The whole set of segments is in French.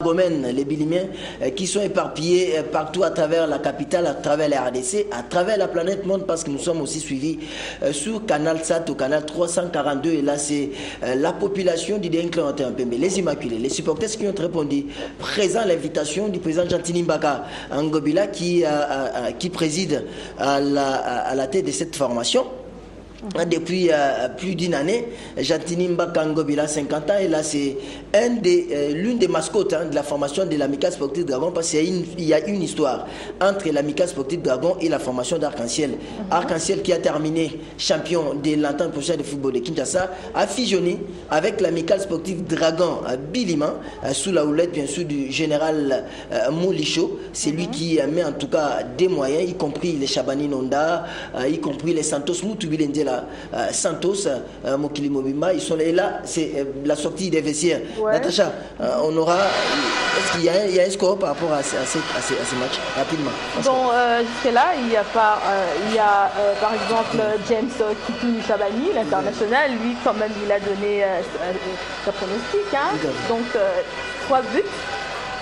Gomène, les Bilimiens, qui sont éparpillés partout à travers la capitale, à travers la RDC, à travers la planète monde, parce que nous sommes aussi suivis sur Canal Sat, au canal 342. Et là, c'est la population du Déclan Pembe, les Immaculés, les supporters qui ont répondu, présent à l'invitation du président Jantini Mbaka Ngobila, qui préside à la tête de cette formation. Depuis plus d'une année, Jantini Mbaka Ngobila, 50 ans, et là c'est l'une des mascottes de la formation de l'Amicale Sportive Dragon, parce qu'il y a une histoire entre l'Amicale Sportive Dragon et la formation d'Arc-en-Ciel. Arc-en-Ciel qui a terminé champion de l'entente prochaine de football de Kinshasa, a fusionné avec l'Amicale Sportive Dragon Bilima, sous la houlette bien sûr du général Moulicho. C'est lui qui met en tout cas des moyens, y compris les Chabani Nonda, y compris les Santos Moutubilende. Santos, Mokili Mobimba, ils sont là. Et là, c'est la sortie des vestiaires. Ouais. Natacha, on aura. Est-ce qu'il y a un score par rapport à ces matchs rapidement? Bon, jusque-là, il y a pas. Il y a par exemple James Kituni Chabani, l'international. Lui, quand même, il a donné sa pronostic. Hein. Donc, 3 buts.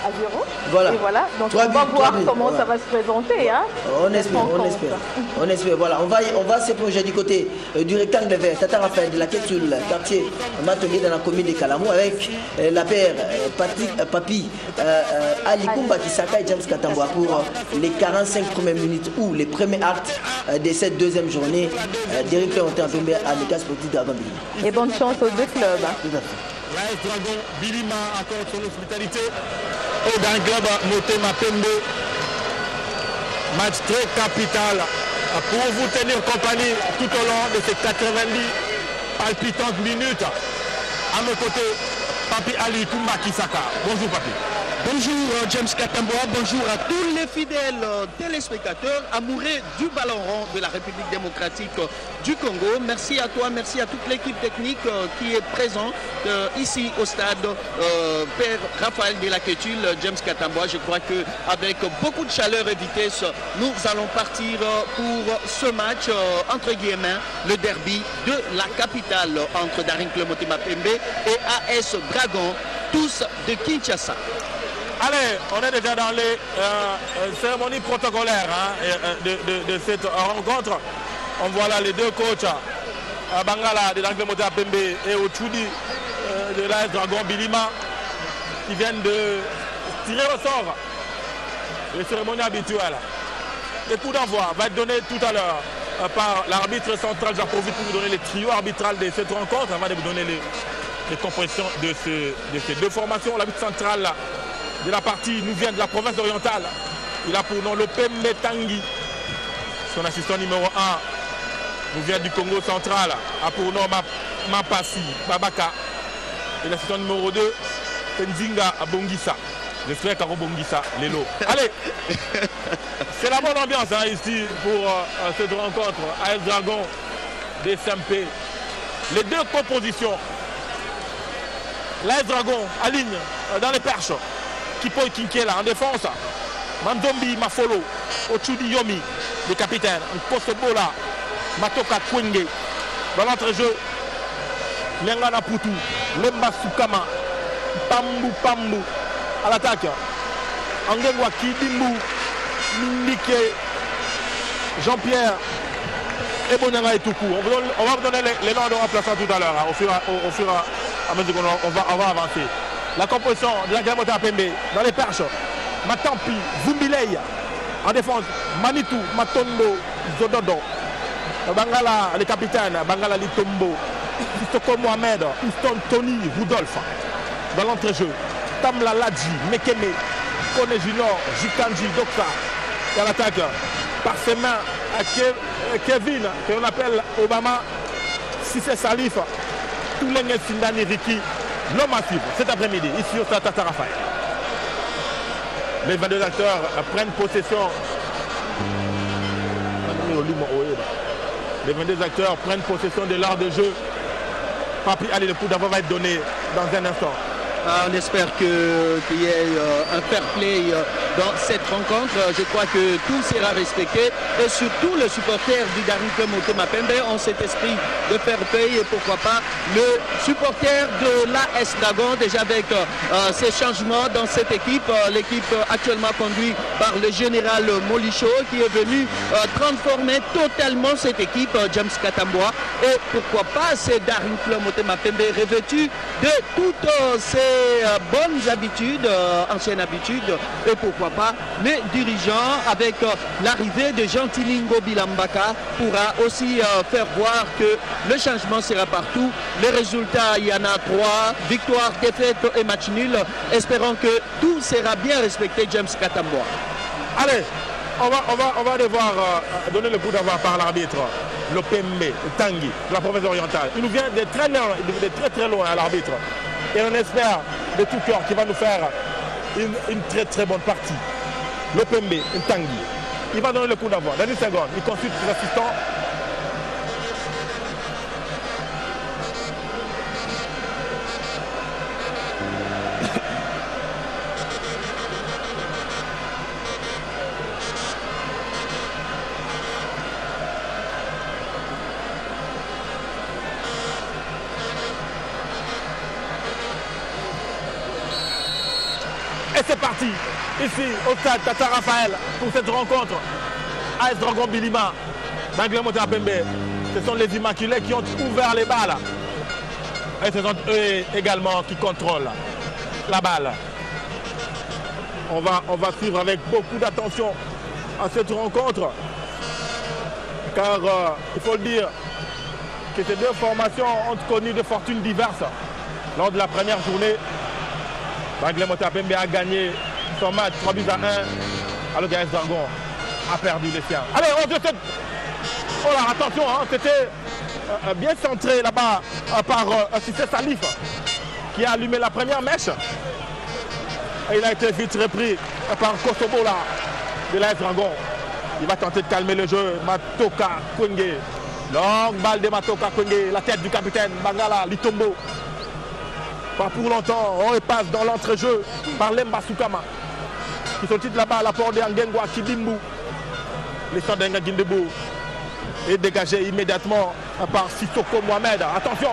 À 0. Voilà. Et voilà. Donc on va voir comment ça va se présenter. Hein. On espère. Voilà. On va se plonger du côté du rectangle vert. Tata Raphaël de la quête sur le quartier Matongé dans la commune de Kalamou avec la paire Papi Ali Kumba Kisaka et James Katamboa pour les 45 premières minutes ou les premiers actes de cette deuxième journée d'Éric Léontin Pembe à l'Amicale Sportive Dragon Bilima. Et bonne chance aux deux clubs. Tout à fait. L'AS Dragon Bilima accorde son hospitalité au Grand Club Motema Pembe. Match très capital pour vous tenir compagnie tout au long de ces 90 palpitantes minutes. À mes côtés, Papi Ali Kumba Kisaka. Bonjour Papi. Bonjour James Katamboa, bonjour à tous les fidèles téléspectateurs amoureux du ballon rond de la République démocratique du Congo. Merci à toi, merci à toute l'équipe technique qui est présente ici au stade Père Raphaël de la Quétule, James Katamboa. Je crois qu'avec beaucoup de chaleur et vitesse, nous allons partir pour ce match, entre guillemets, le derby de la capitale entre Daring Club Motema Pembe et AS Dragon, tous de Kinshasa. Allez, on est déjà dans les cérémonies protocolaires de cette rencontre. On voit là les deux coachs, Bangala de l'Angle Motema Pembe et Ochudi de l'AS Dragon Bilima, qui viennent de tirer au sort les cérémonies habituelles. Le coup d'envoi va être donné tout à l'heure par l'arbitre central. J'en profite pour vous donner les trios arbitrales de cette rencontre avant de vous donner les compositions de ces deux formations. L'arbitre central de la partie nous vient de la province orientale. Il a pour nom Lopem Metangi. Son assistant numéro 1 nous vient du Congo central. A pour nom Mapasi Babaka. Et l'assistant numéro 2, Tenzingha Bongissa. J'espère qu'Aro Bongissa, Lelo. Allez, c'est la bonne ambiance ici pour cette rencontre. AS Dragon, DSMP. Les deux compositions. L'AS Dragon aligne dans les perches. Kipo Kinkela en défense. Mandombi Mafolo. Ochudi Yomi, le capitaine. En poste Bola. Matoka Kwenge. Dans l'entrejeu, Lengana Poutou. Lemba Sukama. Pambu. À l'attaque. Angengwa Kidimbu. Nike. Jean-Pierre. Et Bonanga et Toukou. On va vous donner les noms de remplaçants tout à l'heure. Au fur et à mesure qu'on va avancer. La composition de la Gamote à Pembe dans les perches. Matampi, Zumbilei en défense. Manitou, Matondo, Zododo. Bangala, le capitaine, Bangala Litombo. Istoko Mohamed, Houston Tony, Rudolph. Dans l'entrejeu. Tamla Ladji, Mekeme, Kone Junior, Jikanji, Dokta. Dans l'attaque. Par ses mains à Kevin, que l'on appelle Obama, Sissé Salif, Toulenge Sindani Riki. L'homme à suivre cet après-midi, ici au stade Tata Raphaël. Les 22 acteurs prennent possession. Les 22 acteurs prennent possession de l'art de jeu. Papi, allez, le coup d'avant va être donné dans un instant. On espère qu'il y ait un fair play dans cette rencontre. Je crois que tout sera respecté et surtout les supporters du Daring Club Motema Pembe ont cet esprit de fair play et pourquoi pas le supporter de l'AS Dragon déjà avec ces changements dans cette équipe. L'équipe actuellement conduite par le général Molicho qui est venu transformer totalement cette équipe, James Katamboa, et pourquoi pas c'est Daring Club Motema Pembe revêtu de toutes ces bonnes habitudes, anciennes habitudes, et pourquoi pas les dirigeants avec l'arrivée de Gentilingo Bilambaka pourra aussi faire voir que le changement sera partout. Les résultats, il y en a 3, victoire, défaite et match nul. Espérons que tout sera bien respecté, James Katamboa. Allez, on va devoir donner le coup d'avoir par l'arbitre, le Pembe, Tanguy, de la province orientale. Il nous vient de très loin à l'arbitre. Et on espère de tout cœur qu'il va nous faire une très bonne partie. Le Pembe, Tanguy. Il va donner le coup d'avoir. Dans une seconde, il consulte ses assistants. Et c'est parti, ici au stade Tata Raphaël pour cette rencontre. AS Dragon Bilima, Daring Club Motema Pembe. Ce sont les Immaculés qui ont ouvert les balles. Et ce sont eux également qui contrôlent la balle. On va suivre avec beaucoup d'attention à cette rencontre. Car il faut le dire que ces deux formations ont connu des fortunes diverses lors de la première journée. Daring Club Motema Pembe a gagné son match 3-1, alors qu'AS Dragon a perdu les siens. Allez, oh là, attention, hein, c'était bien centré là-bas par Cissé Salif qui a allumé la première mèche. Et il a été vite repris par Kosobo là, de l'AS Dragon. Il va tenter de calmer le jeu. Matoka Kwenge. Longue balle de Matoka Kwenge, la tête du capitaine Bangala Litombo. Pas pour longtemps, on repasse dans l'entrejeu par Lemba Soukama qui sont titre là-bas à la porte de Angengwa Kidimbu. Les centres d'Enga Gindebou est dégagé immédiatement par Sissoko Mohamed. Attention,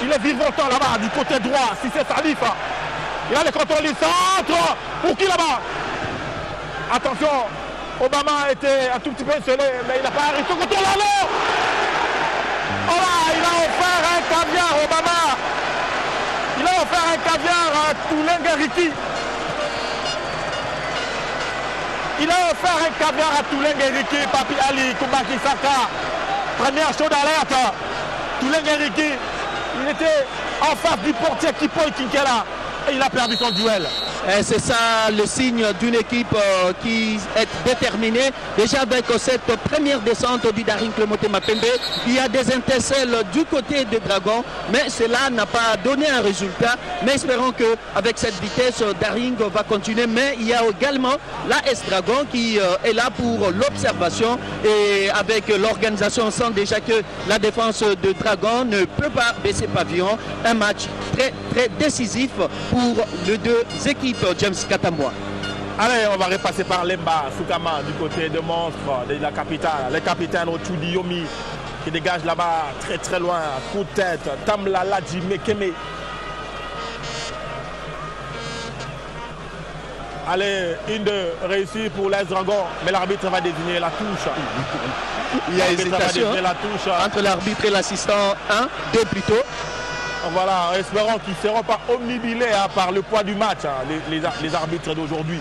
il est virevoltant là-bas du côté droit, Cissé Salif. Il a le contrôle du centre. Pour qui là-bas? Attention, Obama était un tout petit peu scellé, mais il n'a pas arrêté. Contrôle à l'eau. Oh là, il a offert un caviar, Obama. Il a offert un caviar à Toulenga-Riki. Il a offert un caviar à Toulenga-Riki, Papi Ali, Koubaki Saka. Première chaude d'alerte. Toulenga-Riki, il était en face du portier Kipo Kinkela et il a perdu son duel. C'est ça le signe d'une équipe qui est déterminée. Déjà avec cette première descente du Daring Club Motema Pembe, il y a des intercelles du côté des Dragons, mais cela n'a pas donné un résultat. Mais espérons qu'avec cette vitesse, Daring va continuer. Mais il y a également l'AS Dragon qui est là pour l'observation. Et avec l'organisation, on sent déjà que la défense de Dragon ne peut pas baisser pavillon. Un match très décisif pour les deux équipes. James Katamboa. Allez, on va repasser par Lemba Soukama du côté de Monstre de la capitale. Le capitaine Ochudi Yomi qui dégage là-bas très loin. Coup de tête, Tamla Ladji Mekeme. Allez, une de réussie pour l'AS Dragon, mais l'arbitre va désigner la touche. Il y a hésitation entre l'arbitre et l'assistant 1, 2 plutôt. Voilà, espérons qu'ils ne seront pas omnibilés par le poids du match, les arbitres d'aujourd'hui.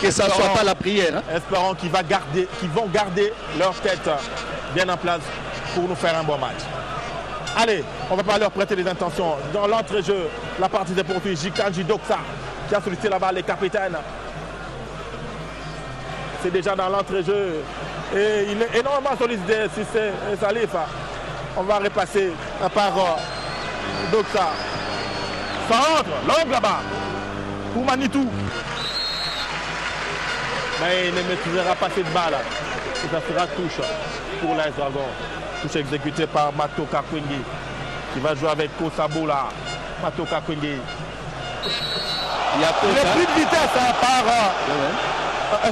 Que ça ne soit pas la prière. Espérons qu'ils vont garder leur tête bien en place pour nous faire un bon match. Allez, on ne va pas leur prêter les intentions. Dans l'entrejeu, la partie des poursuites, Jikanji Doksa qui a sollicité là-bas les capitaines. C'est déjà dans l'entrejeu. Et il est énormément sollicité si c'est Salif. On va repasser par Doksa. Ça entre, l'angle là-bas. Pour Manitou. Mais il ne maîtrisera pas cette balle. Et ça sera touche pour l'AS Dragon. Touche exécutée par Matoka Kwenge qui va jouer avec Kosabo là. Matoka Kwenge. Il a Il est pris de vitesse par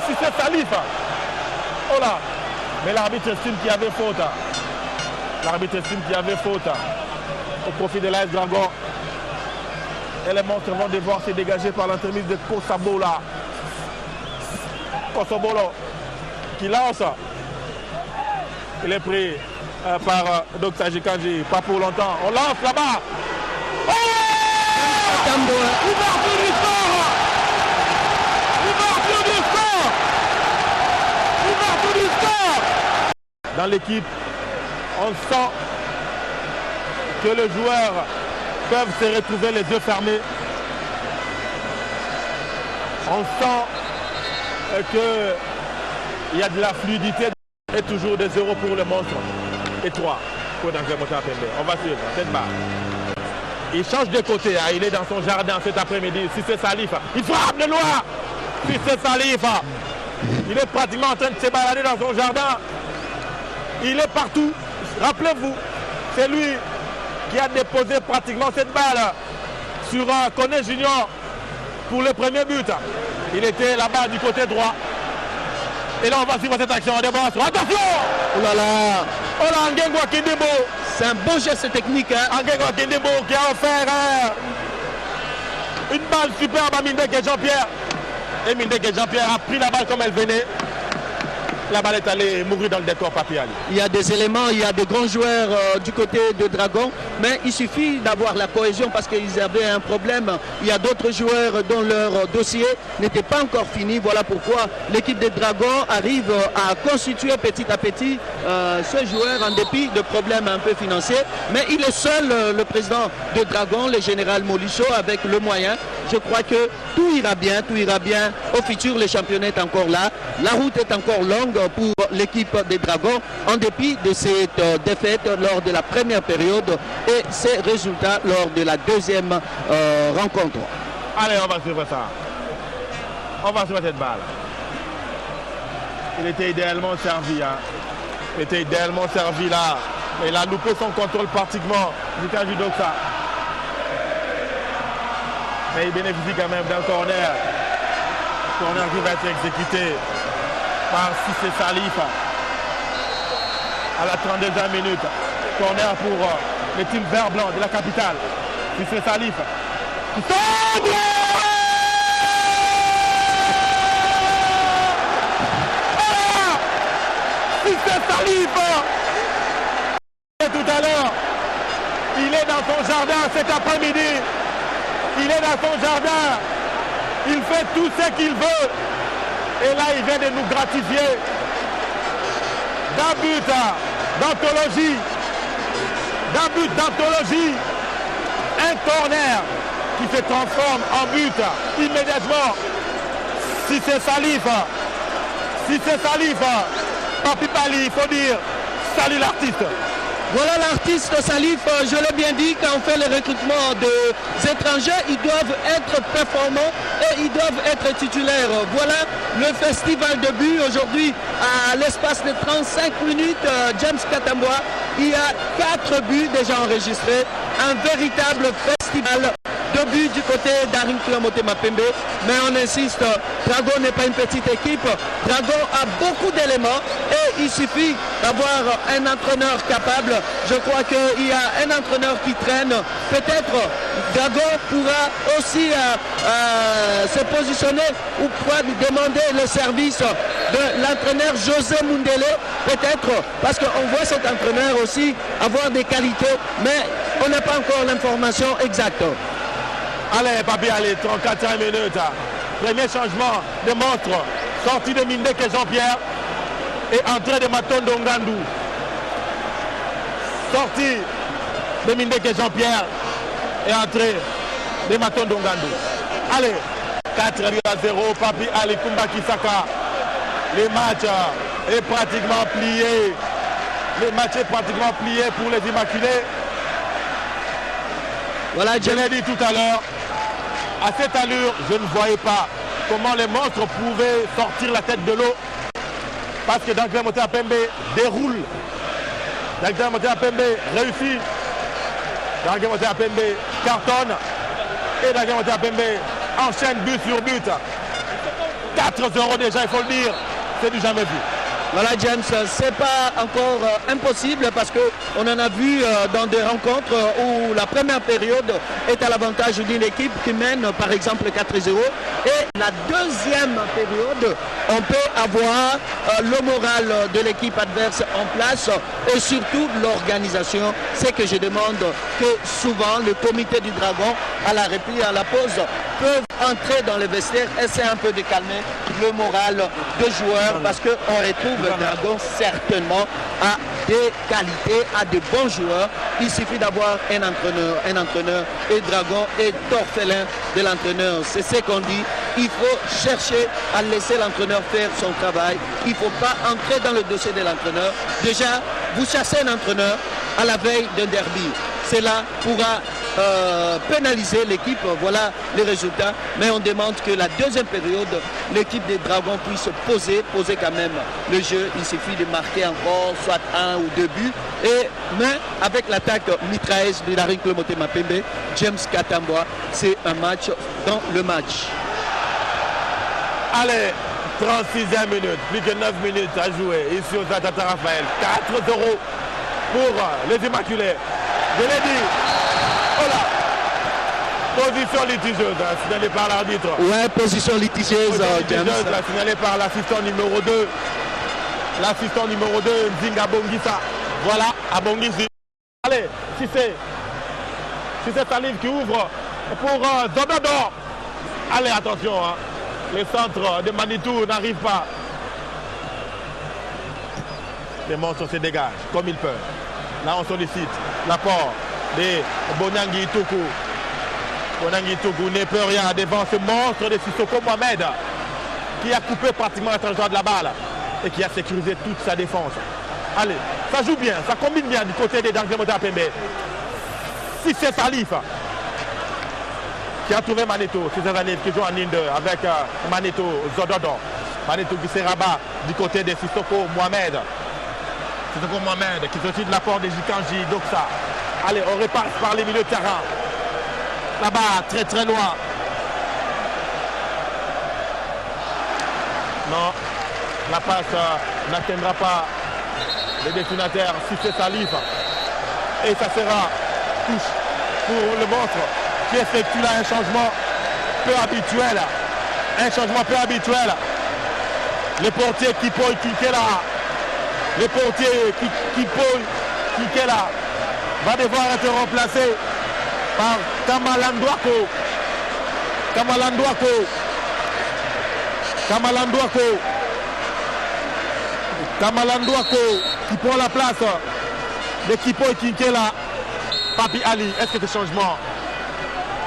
Cissé Salif. Oh là. Mais l'arbitre estime qu'il y avait faute. L'arbitre estime qu'il y avait faute au profit de l'AS Dragon. Et les monstres vont devoir se dégager par l'intermédiaire de Kosabola. Kosobolo qui lance. Il est pris par Dr. Jikanji. Pas pour longtemps. On lance là-bas. Oh! Ouverture du score! Ouverture du score! Ouverture du score! Dans l'équipe, on sent que les joueurs peuvent se retrouver les yeux fermés. On sent qu'il y a de la fluidité et toujours des 0 pour le monstre et 3 pour Dangler Mota Pembe. On va suivre cette barre. Il change de côté, hein. Il est dans son jardin cet après-midi. Cissé Salif, il frappe de loin. Cissé Salif, il est pratiquement en train de se balader dans son jardin. Il est partout. Rappelez-vous, c'est lui qui a déposé pratiquement cette balle sur Koné Junior pour le premier but. Il était là-bas du côté droit. Et là, on va suivre cette action. On débarrasse. Attention! Oh là là! Oh là, Ngengwa Kindebo! C'est un bon geste technique. Hein? Ngengwa Kindebo qui a offert une balle superbe à Mindek et Jean-Pierre. Et Mindek et Jean-Pierre a pris la balle comme elle venait. La balle est allée mourir dans le décor, Papi Ali. Il y a des éléments, il y a de grands joueurs du côté de Dragon, mais il suffit d'avoir la cohésion parce qu'ils avaient un problème. Il y a d'autres joueurs dont leur dossier n'était pas encore fini. Voilà pourquoi l'équipe des Dragons arrive à constituer petit à petit ce joueur en dépit de problèmes un peu financiers. Mais il est seul, le président de Dragon, le général Molicho, avec le moyen. Je crois que tout ira bien au futur. Le championnat est encore là. La route est encore longue pour l'équipe des Dragons en dépit de cette défaite lors de la première période et ces résultats lors de la deuxième rencontre. Allez, on va suivre ça. On va suivre cette balle. Il était idéalement servi. Hein. Il était idéalement servi là. Il a loupé son contrôle pratiquement du cas du Doxa. Mais il bénéficie quand même d'un corner. Corner qui va être exécuté par Cissé Salif à la 32e minute. Corner pour le team vert blanc de la capitale. Cissé Salif qui centre! Cissé Salif! Tout à l'heure, il est dans son jardin cet après-midi. Il est dans son jardin. Il fait tout ce qu'il veut. Et là, il vient de nous gratifier d'un but d'anthologie. Un corner qui se transforme en but immédiatement. Cissé Salif. Papi Pali, il faut dire, salut l'artiste. Voilà l'artiste Salif, je l'ai bien dit, quand on fait le recrutement des étrangers, ils doivent être performants et ils doivent être titulaires. Voilà le festival de buts aujourd'hui à l'espace de 35 minutes. James Katambwa, il y a 4 buts déjà enregistrés. Un véritable festival de buts du côté d'Arim Motema Pembe. Mais on insiste, Dragon n'est pas une petite équipe. Dragon a beaucoup d'éléments et il suffit d'avoir un entraîneur capable. Je crois qu'il y a un entraîneur qui traîne. Peut-être Dragon pourra aussi se positionner ou pourra demander le service de l'entraîneur José Mundele. Peut-être parce qu'on voit cet entraîneur aussi avoir des qualités, mais on n'a pas encore l'information exacte. Allez, Papi, allez, 34e minute. Premier changement de montre. Sortie de Mindek et Jean-Pierre. Et entrée de Matondo Ngandou. Sortie de Mindek et Jean-Pierre. Et entrée de Matondo Ngandou. Allez, 4-0. Papi Ali Kumba Kisaka. Le match est pratiquement plié. Le match est pratiquement plié pour les Immaculés. Voilà, je l'ai dit tout à l'heure. À cette allure, je ne voyais pas comment les monstres pouvaient sortir la tête de l'eau. Parce que Dangler Motema Pembe déroule. Dangler Motema Pembe réussit. Dangler Motema Pembe cartonne. Et Dangler Motema Pembe enchaîne but sur but. 4-0 déjà, il faut le dire. C'est du jamais vu. Voilà James, c'est pas encore impossible parce qu'on en a vu dans des rencontres où la première période est à l'avantage d'une équipe qui mène par exemple 4-0 et la deuxième période on peut avoir le moral de l'équipe adverse en place et surtout l'organisation. C'est que je demande que souvent le comité du Dragon à la répit, à la pause peuvent entrer dans les vestiaires et c'est un peu de calmer le moral de joueurs parce qu'on retrouve le Dragon certainement à des qualités, à de bons joueurs. Il suffit d'avoir un entraîneur et Dragon est orphelin de l'entraîneur. C'est ce qu'on dit. Il faut chercher à laisser l'entraîneur faire son travail. Il ne faut pas entrer dans le dossier de l'entraîneur. Déjà, vous chassez un entraîneur à la veille d'un derby. Cela pourra pénaliser l'équipe, voilà les résultats. Mais on demande que la deuxième période, l'équipe des Dragons puisse poser quand même le jeu. Il suffit de marquer encore soit 1 ou 2 buts. Mais avec l'attaque mitrailleuse de Daring Club Motema Pembe, James Katamboa, c'est un match dans le match. Allez, 36e minute, plus que 9 minutes à jouer ici au Stade Tata Raphaël. 4-0 pour les Immaculés. Je l'ai dit. Voilà. Position litigieuse, signalée par l'arbitre. Ouais, position litigieuse, James. Signalée par l'assistant numéro 2. L'assistant numéro 2, Nzinga Bongissa. Voilà, à Bongisi. Allez, si c'est Salif qui ouvre pour Zododor. Allez, attention, hein. Les centres de Manitou n'arrivent pas. Les monstres se dégagent comme ils peuvent. Là, on sollicite l'apport de Bonyangi Toukou. Bonyangi Toukou n'est plus rien devant ce monstre de Sissoko Mohamed qui a coupé pratiquement la trajectoire de la balle et qui a sécurisé toute sa défense. Allez, ça joue bien, ça combine bien du côté des Daring Club Motema Pembe. Si c'est Salif qui a trouvé Maneto, c'est Salif qui joue en ligne 2 avec Maneto Zododo. Maneto qui se rabat du côté de Sissoko Mohamed. Sissoko Mohamed qui fait aussi de l'apport de Jikanji Doksa. Allez, on repasse par les milieux de terrain. Là-bas, très très loin. Non, la passe n'atteindra pas le destinataire si c'est Salif. Et ça sera touche pour le monstre qui effectue là un changement peu habituel. Un changement peu habituel. Le portier Kipo Kikela. Le portier Kipo Kikela va devoir être remplacé par Kamalandouako. Kamalandouako. Kamalandouako. Kamalandouako qui prend la place de Kipo Kikela. Papi Ali, est-ce que ce changement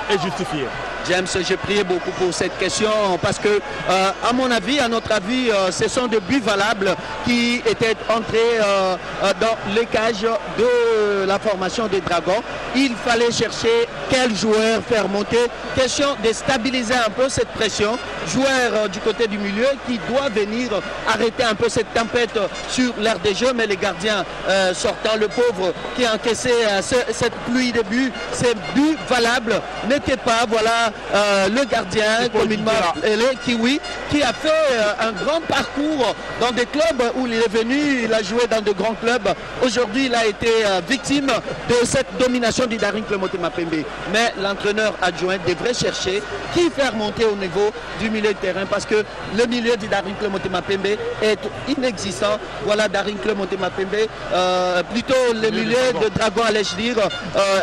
est justifié? James, j'ai prié beaucoup pour cette question parce que, à mon avis, à notre avis, ce sont des buts valables qui étaient entrés dans les cages de la formation des Dragons. Il fallait chercher quel joueur faire monter. Question de stabiliser un peu cette pression. Joueur du côté du milieu qui doit venir arrêter un peu cette tempête sur l'aire des jeux, mais les gardiens sortant, le pauvre qui a encaissé cette pluie de buts, ces buts valables n'étaient pas, voilà, le gardien communément appelé Kiwi, qui a fait un grand parcours dans des clubs où il est venu, il a joué dans de grands clubs. Aujourd'hui, il a été victime de cette domination du Daring Club Motema Pembe. Mais l'entraîneur adjoint devrait chercher qui faire monter au niveau du milieu de terrain parce que le milieu du Daring Club Motema Pembe est inexistant. Voilà, Daring Club Motema Pembe, plutôt le milieu de Dragon, allais-je dire,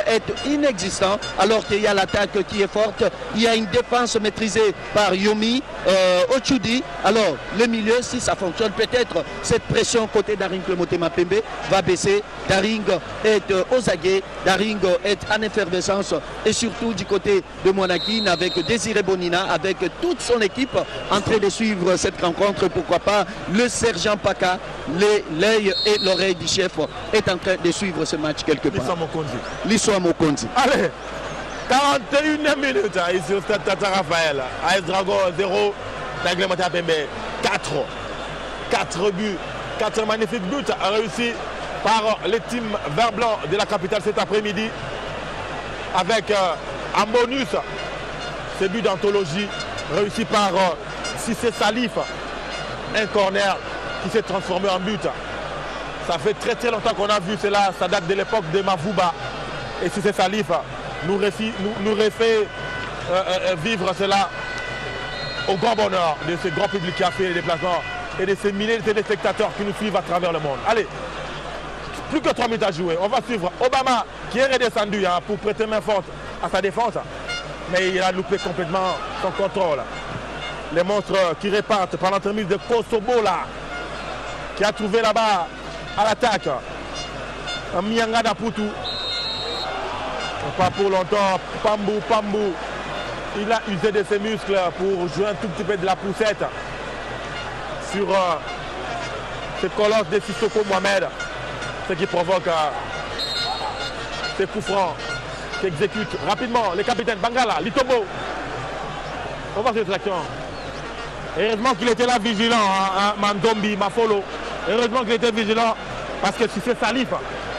est inexistant alors qu'il y a l'attaque qui est forte. Il y a une défense maîtrisée par Yomi Ochudi. Alors, le milieu, si ça fonctionne, peut-être cette pression côté Daring Club Motema Pembe va baisser. Daring est aux aguets, Daring est en effervescence et surtout du côté de Monakin avec Désiré Bonina, avec toute son équipe en train de suivre cette rencontre. Pourquoi pas le sergent Paka, l'œil et l'oreille du chef est en train de suivre ce match quelque part. L'histoire Mokondi. Allez, 41 minutes ici au Stade Tata Raphaël. AS Dragon 0, Daring Club Motema Pembe 4 buts, 4 magnifiques buts réussis par les teams vert blanc de la capitale cet après-midi avec en bonus ce but d'anthologie réussi par Cissé Salif. Un corner qui s'est transformé en but. Ça fait très très longtemps qu'on a vu cela. Ça date de l'époque de Mavouba. Et Cissé Salif nous refait vivre cela au grand bonheur de ce grand public qui a fait les déplacements et de ces milliers de téléspectateurs qui nous suivent à travers le monde. Allez, plus que 3 minutes à jouer. On va suivre Obama qui est redescendu pour prêter main forte à sa défense. Mais il a loupé complètement son contrôle. Les monstres qui repartent par l'entremise de Kosobo là, qui a trouvé là-bas à l'attaque Mianga Daputu. Pas pour longtemps, Pambou. Il a usé de ses muscles pour jouer un tout petit peu de la poussette sur ce colosse de Sissoko Mohamed, ce qui provoque ces coups francs qui exécutent rapidement les capitaines Bangala, Litombo. On va voir cette action. Heureusement qu'il était là vigilant, Mandombi, Mafolo. Heureusement qu'il était vigilant parce que Cissé Salif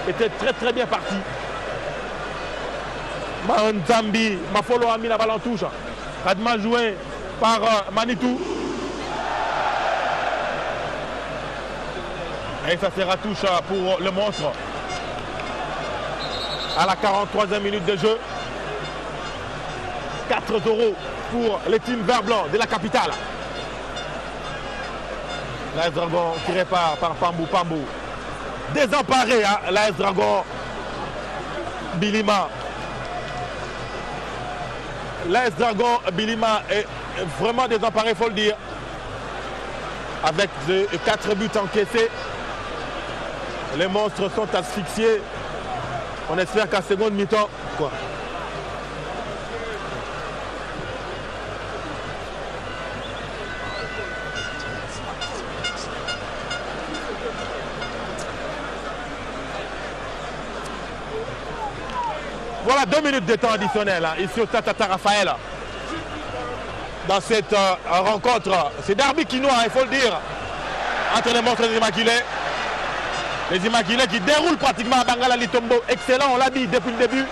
était très très bien parti. Manzambi, Mafolo a mis la balle en touche. Radement joué par Manitou. Et ça sera touche pour le monstre. À la 43e minute de jeu. 4-0 pour les teams vert-blanc de la capitale. L'AS Dragon qui répare par Pambou. Désemparé, l'AS Dragon. Bilima. L'AS Dragon Bilima est vraiment désemparé, il faut le dire. Avec 4 buts encaissés. Les monstres sont asphyxiés. On espère qu'à seconde mi-temps, quoi. Voilà 2 minutes de temps additionnel ici au Tata Raphaël. Dans cette rencontre, c'est derby quinois, il faut le dire, entre les monstres des Immaculés. Les Immaculés qui déroulent pratiquement à Bangala Litombo. Excellent, on l'a dit depuis le début.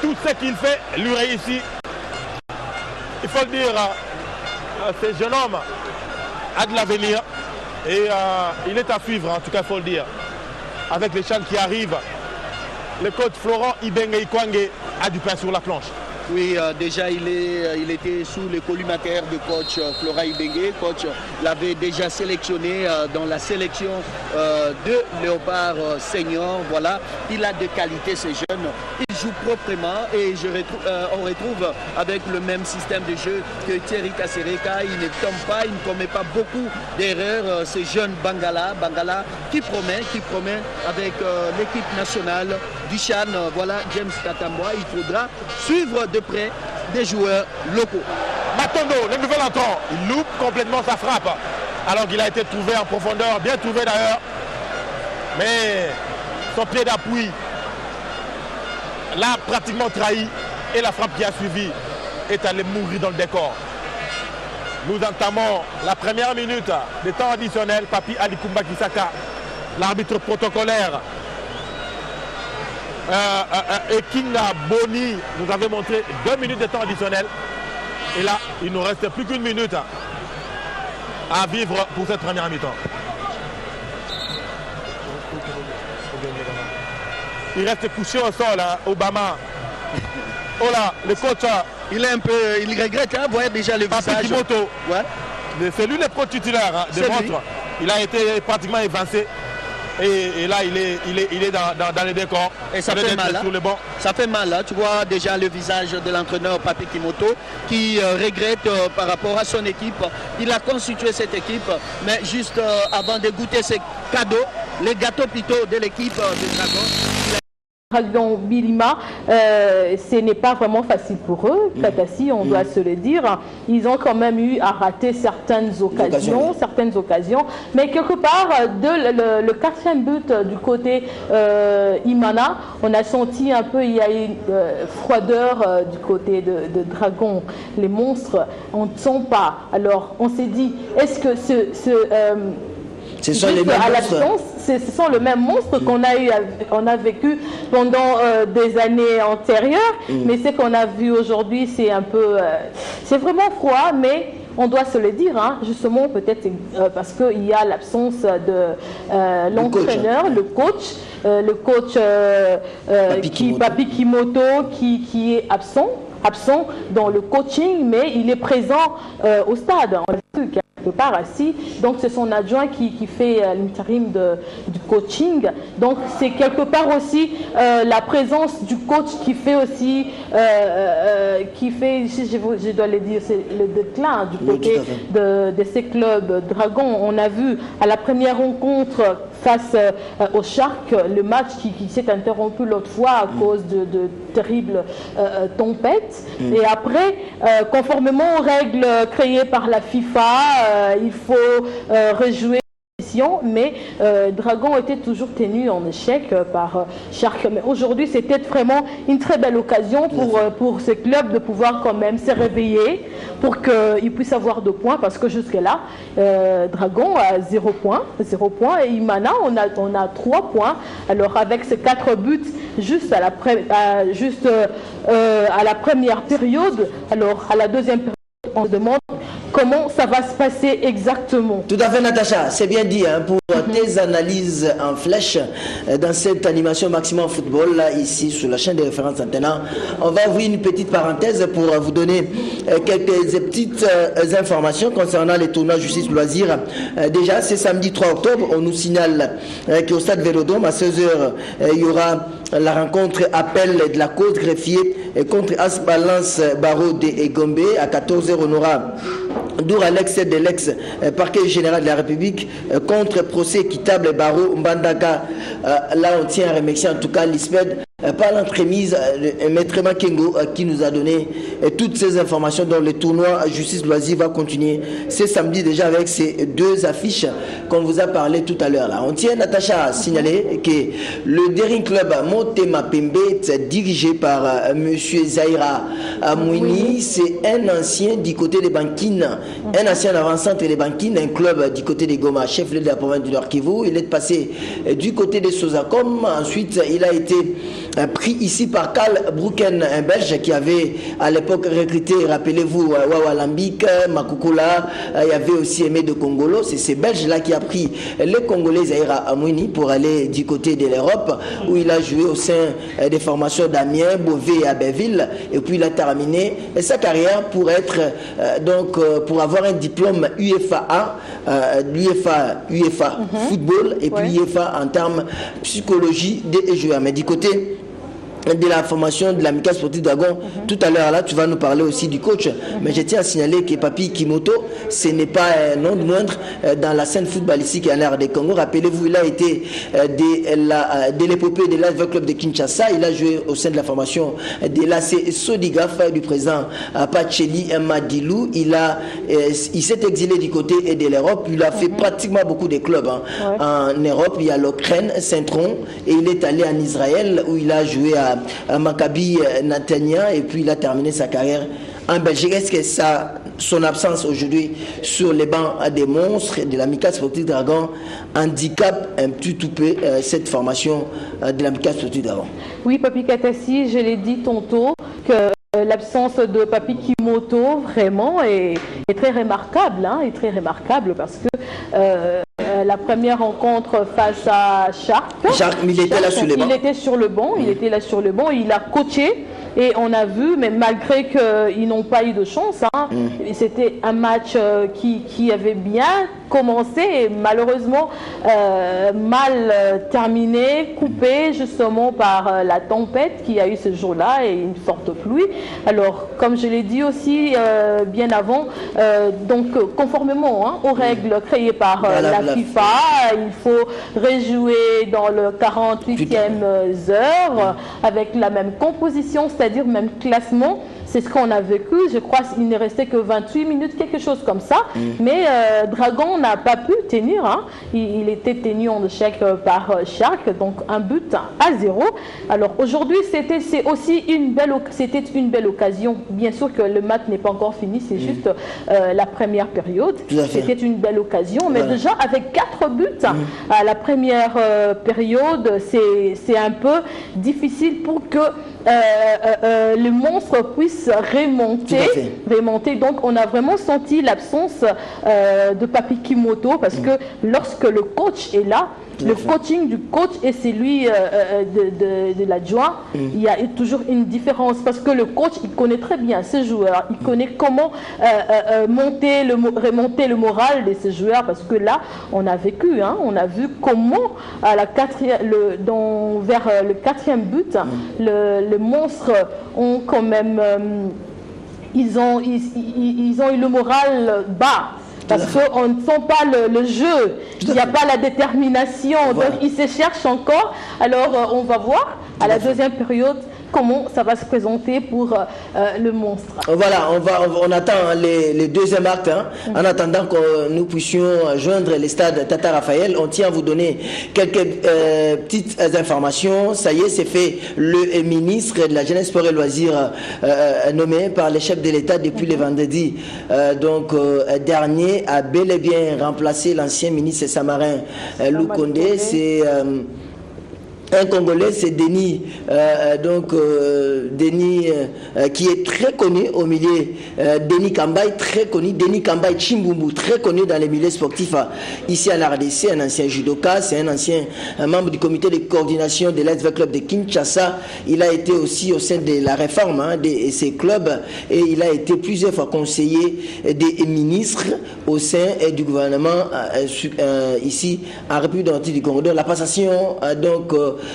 Tout ce qu'il fait lui réussit. Il faut le dire, ce jeune homme a de l'avenir. Et il est à suivre, en tout cas il faut le dire. Avec les chants qui arrivent. Le coach Florent Ibengue Ikwangé a du pain sur la planche. Oui, déjà il était sous le collimateur du coach Florent Ibengue. Coach l'avait déjà sélectionné dans la sélection de Léopard Senior. Voilà, il a des qualités, ces jeunes. Il joue proprement et on retrouve avec le même système de jeu que Thierry Kasereka. Il ne tombe pas, il ne commet pas beaucoup d'erreurs. Ces jeunes Bangala qui promet avec l'équipe nationale du Chan. Voilà, James Katamboa. Il faudra suivre de près des joueurs locaux. Matondo, le nouvel entrant, il loupe complètement sa frappe. Alors qu'il a été trouvé en profondeur, bien trouvé d'ailleurs. Mais son pied d'appui l'a pratiquement trahi et la frappe qui a suivi est allée mourir dans le décor. Nous entamons la première minute des temps additionnels. Papi Alikumba Kisaka, l'arbitre protocolaire. Et Kinga Boni nous avait montré 2 minutes de temps additionnel. Et là, il nous reste plus qu'une minute à vivre pour cette première mi-temps. Il reste couché au sol, Obama. Oh là, le coach, il regrette, voir déjà le visage. Kimoto. Ouais. C'est lui le pro titulaire des montres. Il a été pratiquement évincé. Et là, il est dans les décors. Et ça fait mal. Sur le banc. Ça fait mal. Tu vois déjà le visage de l'entraîneur Papi Kimoto qui regrette par rapport à son équipe. Il a constitué cette équipe, mais juste avant de goûter ses cadeaux, les gâteaux plutôt de l'équipe de Dragon. Dragon Bilima, ce n'est pas vraiment facile pour eux, Katassi, on doit se le dire. Ils ont quand même eu à rater certaines occasions, mais quelque part, le 4e but du côté Imana, on a senti un peu, il y a une froideur du côté de Dragon. Les monstres, on ne sent pas. Alors, on s'est dit, est-ce que Ce sont les mêmes monstres. Ce sont le même monstre qu'on a vécu pendant des années antérieures, mais ce qu'on a vu aujourd'hui, c'est un peu, c'est vraiment froid, mais on doit se le dire, hein, justement, peut-être parce qu'il y a l'absence de l'entraîneur, le coach Papi Kimoto qui est absent dans le coaching, mais il est présent au stade. On l'a vu quelque part assis. Donc c'est son adjoint qui fait l'intérim du coaching. Donc c'est quelque part aussi la présence du coach qui fait aussi, si je dois le dire, c'est le déclin du côté de ces clubs Dragons. On a vu à la première rencontre face aux Sharks, le match qui s'est interrompu l'autre fois à cause de terribles tempêtes. Et après, conformément aux règles créées par la FIFA, il faut rejouer, mais Dragon était toujours tenu en échec par Sharks. Mais aujourd'hui, c'était vraiment une très belle occasion pour ce club de pouvoir quand même se réveiller pour qu'ils puissent avoir 2 points, parce que jusque-là, Dragon a 0 points, et Imana, on a 3 points. Alors avec ces 4 buts juste à la première période, alors à la deuxième période, on se demande comment ça va se passer exactement. Tout à fait, Natacha, c'est bien dit, hein, pour tes analyses en flèche dans cette animation Maximum Football, là, ici, sur la chaîne de référence Antena. On va ouvrir une petite parenthèse pour vous donner quelques petites informations concernant les tournois Justice Loisirs. Déjà, c'est samedi 3 octobre, on nous signale qu'au stade Vélodrome, à 16h, il y aura la rencontre appel de la cause greffier contre As Balance Barreau et Gombe. À 14h, on aura Dour Alex de l'ex-parquet général de la République contre procès équitable Barreau Mbandaka. Là, on tient à remercier en tout cas l'ISPED par l'entremise de Maître Makengo qui nous a donné toutes ces informations dont le tournoi Justice Loisir va continuer ce samedi déjà avec ces 2 affiches qu'on vous a parlé tout à l'heure. On tient, Natacha, à signaler que le Daring Club Motema Pembe, dirigé par M. Zaira Mouini, c'est un ancien du côté des Bankines, un ancien avant-centre des Bankines, un club du côté des Goma, chef-lieu de la province du Nord Kivu. Il est passé du côté des Sozacom. Ensuite, il a été pris ici par Karl Brucken, un Belge qui avait à l'époque recruté, rappelez-vous, Wawa Lambik, Makukula, il y avait aussi Aimé de Congolo. C'est ces Belges-là qui a pris les Congolais Zaira Amouini pour aller du côté de l'Europe, où il a joué au sein des formations d'Amiens, Beauvais et Abbeville, et puis il a terminé sa carrière pour être, pour avoir un diplôme UEFA, UEFA football, et puis UEFA en termes psychologie des joueurs. Mais du côté de la formation de l'Amicale Sportive Dragon, tout à l'heure là tu vas nous parler aussi du coach, mais je tiens à signaler que Papi Kimoto, ce n'est pas un nom de moindre dans la scène footballistique en RD Congo. Rappelez-vous, il a été de l'épopée de l'Athletic Club de Kinshasa, il a joué au sein de la formation de l'AC Sodigaf du président Pacheli Madilou. Il s'est exilé du côté de l'Europe, il a fait pratiquement beaucoup de clubs en Europe. Il y a l'Ukraine, Saint-Tron, et il est allé en Israël où il a joué à Maccabi Netanya, et puis il a terminé sa carrière en Belgique. Est-ce que son absence aujourd'hui sur les bancs des monstres de l'Amicale Sportive Dragon handicape un petit peu cette formation de l'Amicale Sportive Dragon? Oui, Papi Katassi, je l'ai dit tantôt que l'absence de Papi Kimoto vraiment est très remarquable, est très remarquable parce que la première rencontre face à Shark, il était là sur le banc. Il était sur le banc, il était là sur le banc, il a coaché et on a vu, mais malgré qu'ils n'ont pas eu de chance, c'était un match qui avait bien commencé et malheureusement mal terminé, coupé justement par la tempête qu'il y a eu ce jour-là et une forte pluie. Alors, comme je l'ai dit aussi bien avant, donc conformément aux règles créées par la FIFA, il faut rejouer dans le 48e heure avec la même composition, c'est-à-dire même classement. C'est ce qu'on a vécu. Je crois qu'il ne restait que 28 minutes, quelque chose comme ça. Mais Dragon n'a pas pu tenir. Hein. Il était tenu en échec par Shark, donc 1-0. Alors aujourd'hui, c'était aussi une belle occasion. Bien sûr que le match n'est pas encore fini, c'est juste la première période. C'était une belle occasion, mais déjà avec 4 buts à la première période, c'est un peu difficile pour que le monstre puisse remonter. Donc on a vraiment senti l'absence de Papi Kimoto, parce que lorsque le coach est là, le coaching du coach et celui de l'adjoint, il y a toujours une différence, parce que le coach, il connaît très bien ses joueurs, il connaît comment remonter le moral de ses joueurs, parce que là, on a vécu, hein, on a vu comment à la vers le 4e but, le monstre ont quand même, ils ont eu le moral bas. Parce qu'on ne sent pas le jeu, il n'y a pas la détermination, donc ils se cherchent encore. Alors on va voir à la deuxième période comment ça va se présenter pour le monstre. Voilà, on attend les deuxièmes actes. Hein. En attendant que nous puissions joindre les stades Tata Raphaël, on tient à vous donner quelques petites informations. Ça y est, c'est fait. Le ministre de la Jeunesse, Sport et Loisirs, nommé par les chefs de l'État depuis le vendredi dernier, a bel et bien remplacé l'ancien ministre samarin Lou Condé. C'est un Congolais, c'est Denis, Denis qui est très connu au milieu, Denis Kambaï, très connu, Denis Kambaï Chimbumbu, très connu dans les milieux sportifs ici à la RDC, un ancien judoka, c'est un ancien membre du comité de coordination de l'Athletic Club de Kinshasa. Il a été aussi au sein de la réforme de ces clubs, et il a été plusieurs fois conseiller des ministres au sein du gouvernement ici en République démocratique du Congo. Donc la passation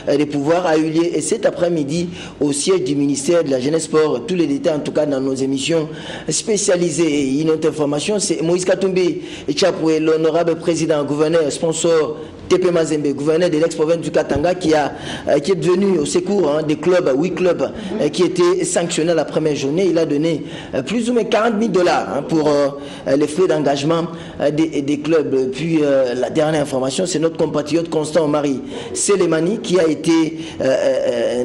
des pouvoirs a eu lieu et cet après-midi au siège du ministère de la Jeunesse Sport. Tous les détails en tout cas dans nos émissions spécialisées. Et une autre information, c'est Moïse Katumbi Tchapoué, l'honorable président, gouverneur, sponsor TP Mazembe, gouverneur de l'ex-province du Katanga, qui est venu au secours des clubs, 8 clubs qui étaient sanctionnés la première journée. Il a donné plus ou moins $40 000 pour les frais d'engagement des clubs. Puis la dernière information, c'est notre compatriote Constant Omari Selemani qui a été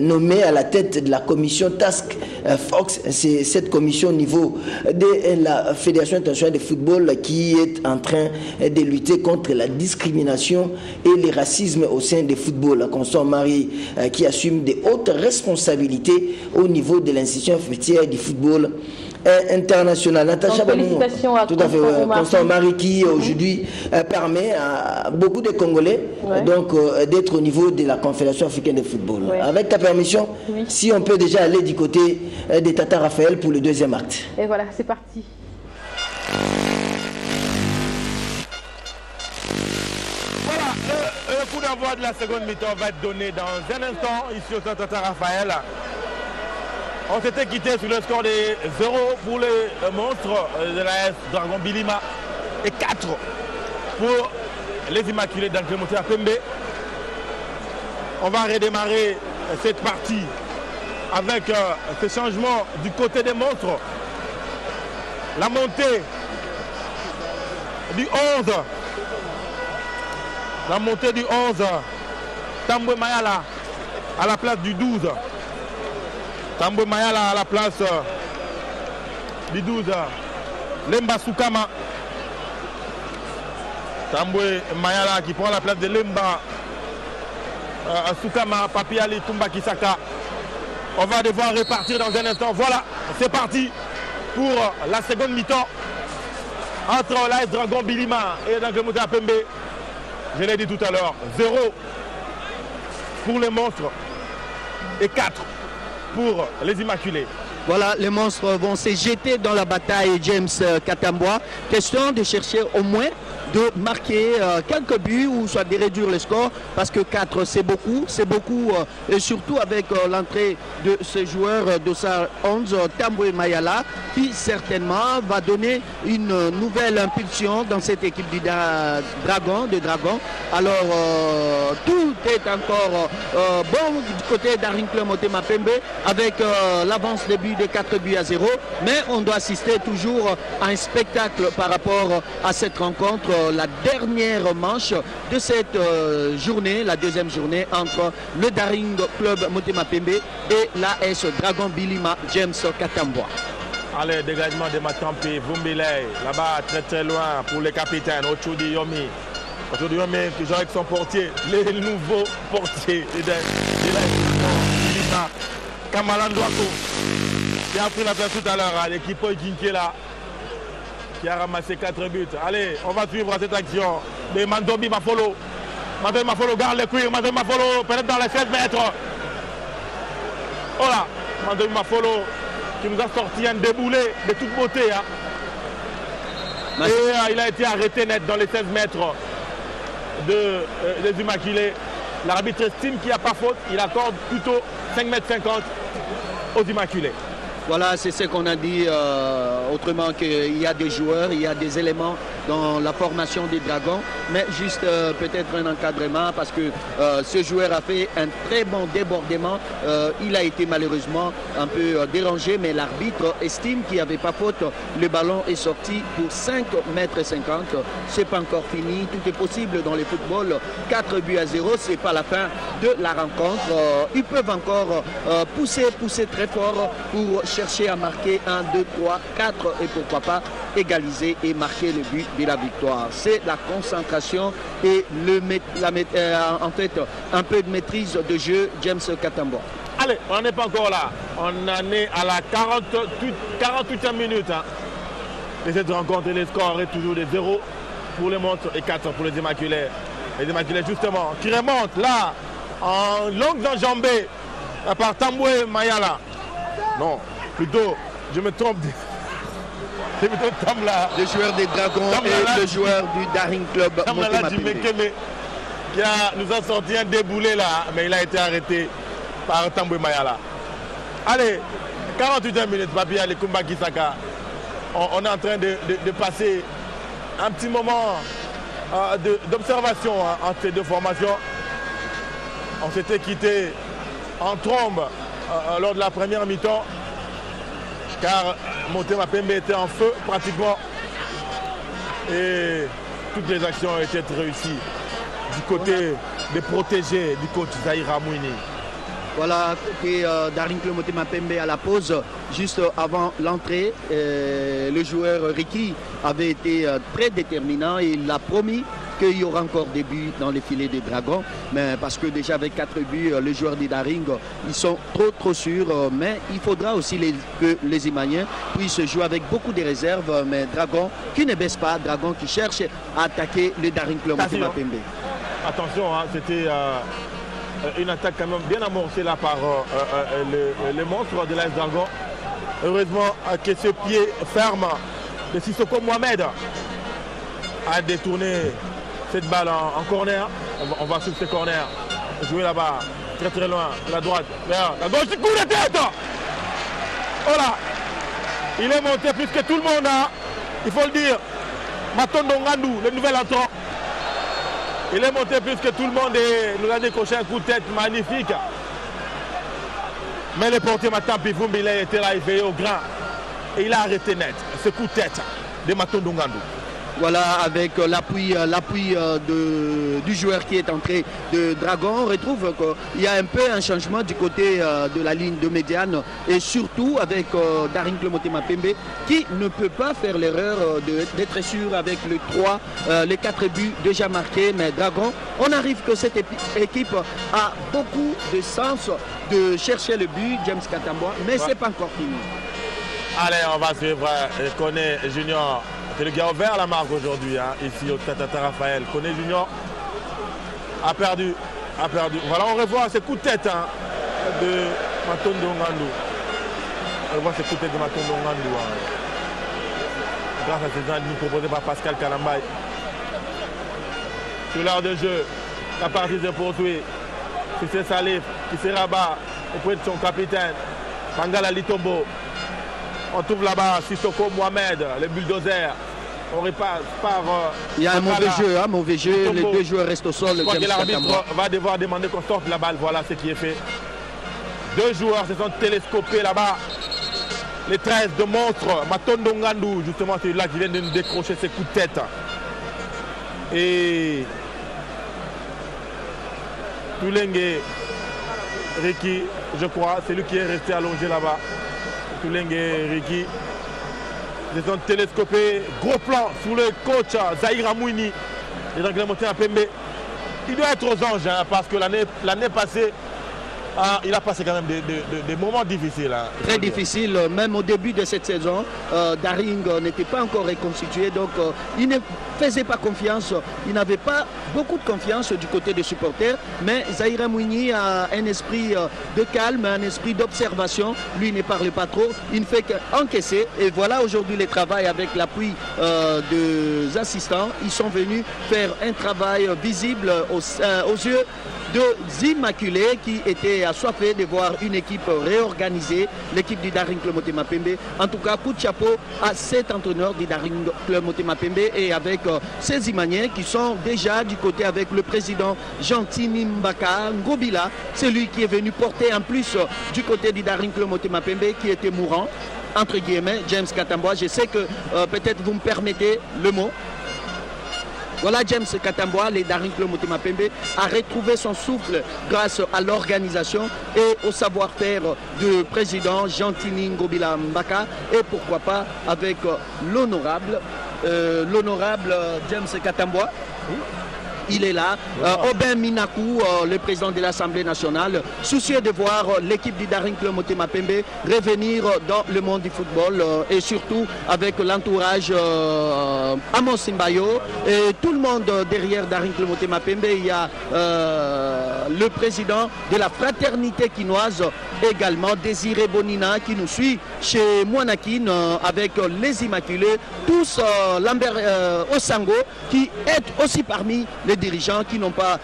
nommé à la tête de la commission Task Force. C'est cette commission au niveau de la Fédération internationale de football qui est en train de lutter contre la discrimination et le racisme au sein du football. Constant Omari qui assume de hautes responsabilités au niveau de l'institution fêtière du football international. Natacha Bamou, tout à fait, Constant Omari qui aujourd'hui permet à beaucoup de Congolais d'être au niveau de la Confédération africaine de football. Avec ta permission, si on peut déjà aller du côté de Tata Raphaël pour le deuxième acte. Et voilà, c'est parti. Voilà, le coup d'envoi de la seconde mi-temps va être donné dans un instant ici au Tata Raphaël. On s'était quitté sur le score de 0 pour les monstres de la S Dragon Bilima et 4 pour les Immaculés d'Anclemoté à Pembe. On va redémarrer cette partie avec ce changement du côté des monstres. La montée du 11. La montée du 11. Tambwe Mayala à la place du 12. Tambwe Mayala à la place du 12. Lemba Soukama. Tambwe Mayala qui prend la place de Lemba Soukama, Papiali Tumba Kisaka. On va devoir repartir dans un instant. Voilà, c'est parti pour la seconde mi-temps entre l'AS Dragon Bilima et Danclemoté à Pembe. Je l'ai dit tout à l'heure, 0 pour les monstres et 4 pour les Immaculés. Voilà, les monstres vont se jeter dans la bataille, James Katambwa. Question de chercher au moins de marquer quelques buts ou soit de réduire le score parce que 4 c'est beaucoup et surtout avec l'entrée de ce joueur de sa 11 Tambwe Mayala qui certainement va donner une nouvelle impulsion dans cette équipe du Dragon. Alors tout est encore bon du côté d'Daring Club Motema Pembe avec l'avance de but de 4 buts à 0, mais on doit assister toujours à un spectacle par rapport à cette rencontre, la dernière manche de cette journée, la deuxième journée entre le Daring Club Motema Pembe et l'AS Dragon Bilima James Katambwa. Allez, dégagement de Matampi, Vumbilei, là-bas très très loin pour les capitaines, Ochudi Yomi. Ochudi Yomi qui joue avec son portier, les nouveaux portiers de Bilima, Kamalan Douakou, qui a pris la place tout à l'heure, l'équipe qui est là, qui a ramassé 4 buts. Allez, on va suivre cette action de Mandombi Mafolo. Mandombi Mafolo garde le cuir, Mandombi Mafolo pénètre dans les 16 mètres. Oh là, Mandombi Mafolo qui nous a sorti un déboulé de toute beauté. Hein. Et il a été arrêté net dans les 16 mètres des Immaculés. L'arbitre estime qu'il n'y a pas faute, il accorde plutôt 5,50 m aux Immaculés. Voilà, c'est ce qu'on a dit, autrement qu'il y a des joueurs, il y a des éléments dans la formation des Dragons, mais juste peut-être un encadrement parce que ce joueur a fait un très bon débordement. Il a été malheureusement un peu dérangé, mais l'arbitre estime qu'il n'y avait pas faute. Le ballon est sorti pour 5,50 m. C'est pas encore fini, tout est possible dans le football. 4 buts à 0, c'est pas la fin de la rencontre. Ils peuvent encore pousser très fort pour chercher à marquer 1, 2, 3, 4 et pourquoi pas égaliser et marquer le but de la victoire. C'est la concentration et en fait un peu de maîtrise de jeu James Katambwa. Allez, on n'est pas encore là. On en est à la 48e minute hein, de cette rencontre et le score est toujours de 0 pour les montres et 4 pour les Immaculés. Les Immaculés justement qui remontent là en longue enjambée par Tambwe Mayala. Non, plutôt, je me trompe. C'est plutôt Tamla. Le joueur des Dragons et le joueur du Daring Club Motema Pembe. Qui nous a sorti un déboulé là, mais il a été arrêté par Tambwe Mayala. Allez, 48 minutes, Papi Ali Kumba Kisaka. On est en train de passer un petit moment d'observation entre ces deux formations. On s'était quitté en trombe lors de la première mi-temps car Motema Pembe était en feu pratiquement et toutes les actions étaient réussies du côté des protégés du coach Zahir Amouini. Voilà, côté Daring Club Motema Pembe à la pause, juste avant l'entrée, le joueur Ricky avait été très déterminant et il a promis qu'il y aura encore des buts dans les filets des Dragons, mais parce que déjà avec 4 buts, les joueurs des Daring, ils sont trop sûrs, mais il faudra aussi que les Imaniens puissent jouer avec beaucoup de réserves, mais Dragon qui ne baisse pas, Dragon qui cherche à attaquer le Daring Club Motema Pembe. Attention, hein, c'était une attaque quand même bien amorcée là par les monstres de l'AS Dragon. Heureusement que ce pied ferme de Sissoko Mohamed a détourné cette balle en corner. On va suivre ce corner. Jouer là-bas, très loin, la droite, vers la gauche, coup de tête. Oh là, il est monté plus que tout le monde. Hein. Il faut le dire. Matondo Ngandou, le nouvel entrant. Il est monté plus que tout le monde et nous a décoché un coup de tête magnifique. Mais le portier Matampi Vumbile était là, il veillait au grain. Et il a arrêté net ce coup de tête de Matondo Ngandou. Voilà, avec l'appui du joueur qui est entré de Dragon, on retrouve qu'il y a un peu un changement du côté de la ligne de médiane et surtout avec Daring Club Motema Pembe qui ne peut pas faire l'erreur d'être sûr avec les 4 buts déjà marqués. Mais Dragon, on arrive que cette équipe a beaucoup de sens de chercher le but, James Katambwa, mais c'est pas encore fini. Allez, on va suivre Kone Junior. C'est le gars ouvert la marque aujourd'hui, hein, ici au Tata Raphaël. Kone Junior a perdu. Voilà, on revoit ces coups de tête hein, de Matondo Ngandou. On revoit ces coups de tête de Matondo Ngandou. Hein. Grâce à ces gens proposés par Pascal Kalambay. sur l'heure de jeu. La partie se poursuit. C'est Salif qui se rabat auprès de son capitaine, Mangala Litombo. On trouve là-bas Sissoko Mohamed, le bulldozer. On repasse par... il y a un mauvais jeu, Litombo. Les deux joueurs restent au sol. Je crois que l'arbitre va devoir demander qu'on sorte la balle. Voilà ce qui est fait. Deux joueurs se sont télescopés là-bas. Les 13 de monstre, Matondo Ngandou, justement celui-là qui vient de nous décrocher ses coups de tête. Et Toulengue Riki, je crois, c'est lui qui est resté allongé là-bas. Toulengue Riki. Ils sont télescopés. Gros plan sous le coach Zahir Amouini. Et donc il a monté à Pembe. Il doit être aux anges hein, parce que l'année passée, il a passé quand même des moments difficiles. Hein, très difficiles, même au début de cette saison. Daring n'était pas encore reconstitué, donc il ne faisait pas confiance. Il n'avait pas beaucoup de confiance du côté des supporters, mais Zahir Amouini a un esprit de calme, un esprit d'observation. Lui ne parle pas trop, il ne fait qu'encaisser. Et voilà aujourd'hui le travail avec l'appui des assistants. Ils sont venus faire un travail visible aux yeux de Immaculés qui étaient assoiffés de voir une équipe réorganisée, l'équipe du Daring Club Motema Pembe. En tout cas, coup de chapeau à cet entraîneur du Daring Club Motema Pembe et avec ces Imaniens qui sont déjà du côté avec le président Gentini Mbaka Ngobila, celui qui est venu porter en plus du côté du Daring Club Motema Pembe qui était mourant, entre guillemets, James Katamboa. Je sais que peut-être vous me permettez le mot. Voilà James Katamboa, le Daring Club Motema Pembe, a retrouvé son souffle grâce à l'organisation et au savoir-faire du président Gentini Ngobila Mbaka et pourquoi pas avec l'honorable James Katamboa. Il est là. Aubin Minakou, le président de l'Assemblée nationale, soucieux de voir l'équipe du Daring Club Motema Pembe revenir dans le monde du football et surtout avec l'entourage Amos Simbayo et tout le monde derrière Daring Club Motema Pembe. Il y a le président de la fraternité quinoise également, Désiré Bonina, qui nous suit chez Moanakin avec les Immaculés, tous Lambert Osango qui est aussi parmi les dirigeants qui n'ont pas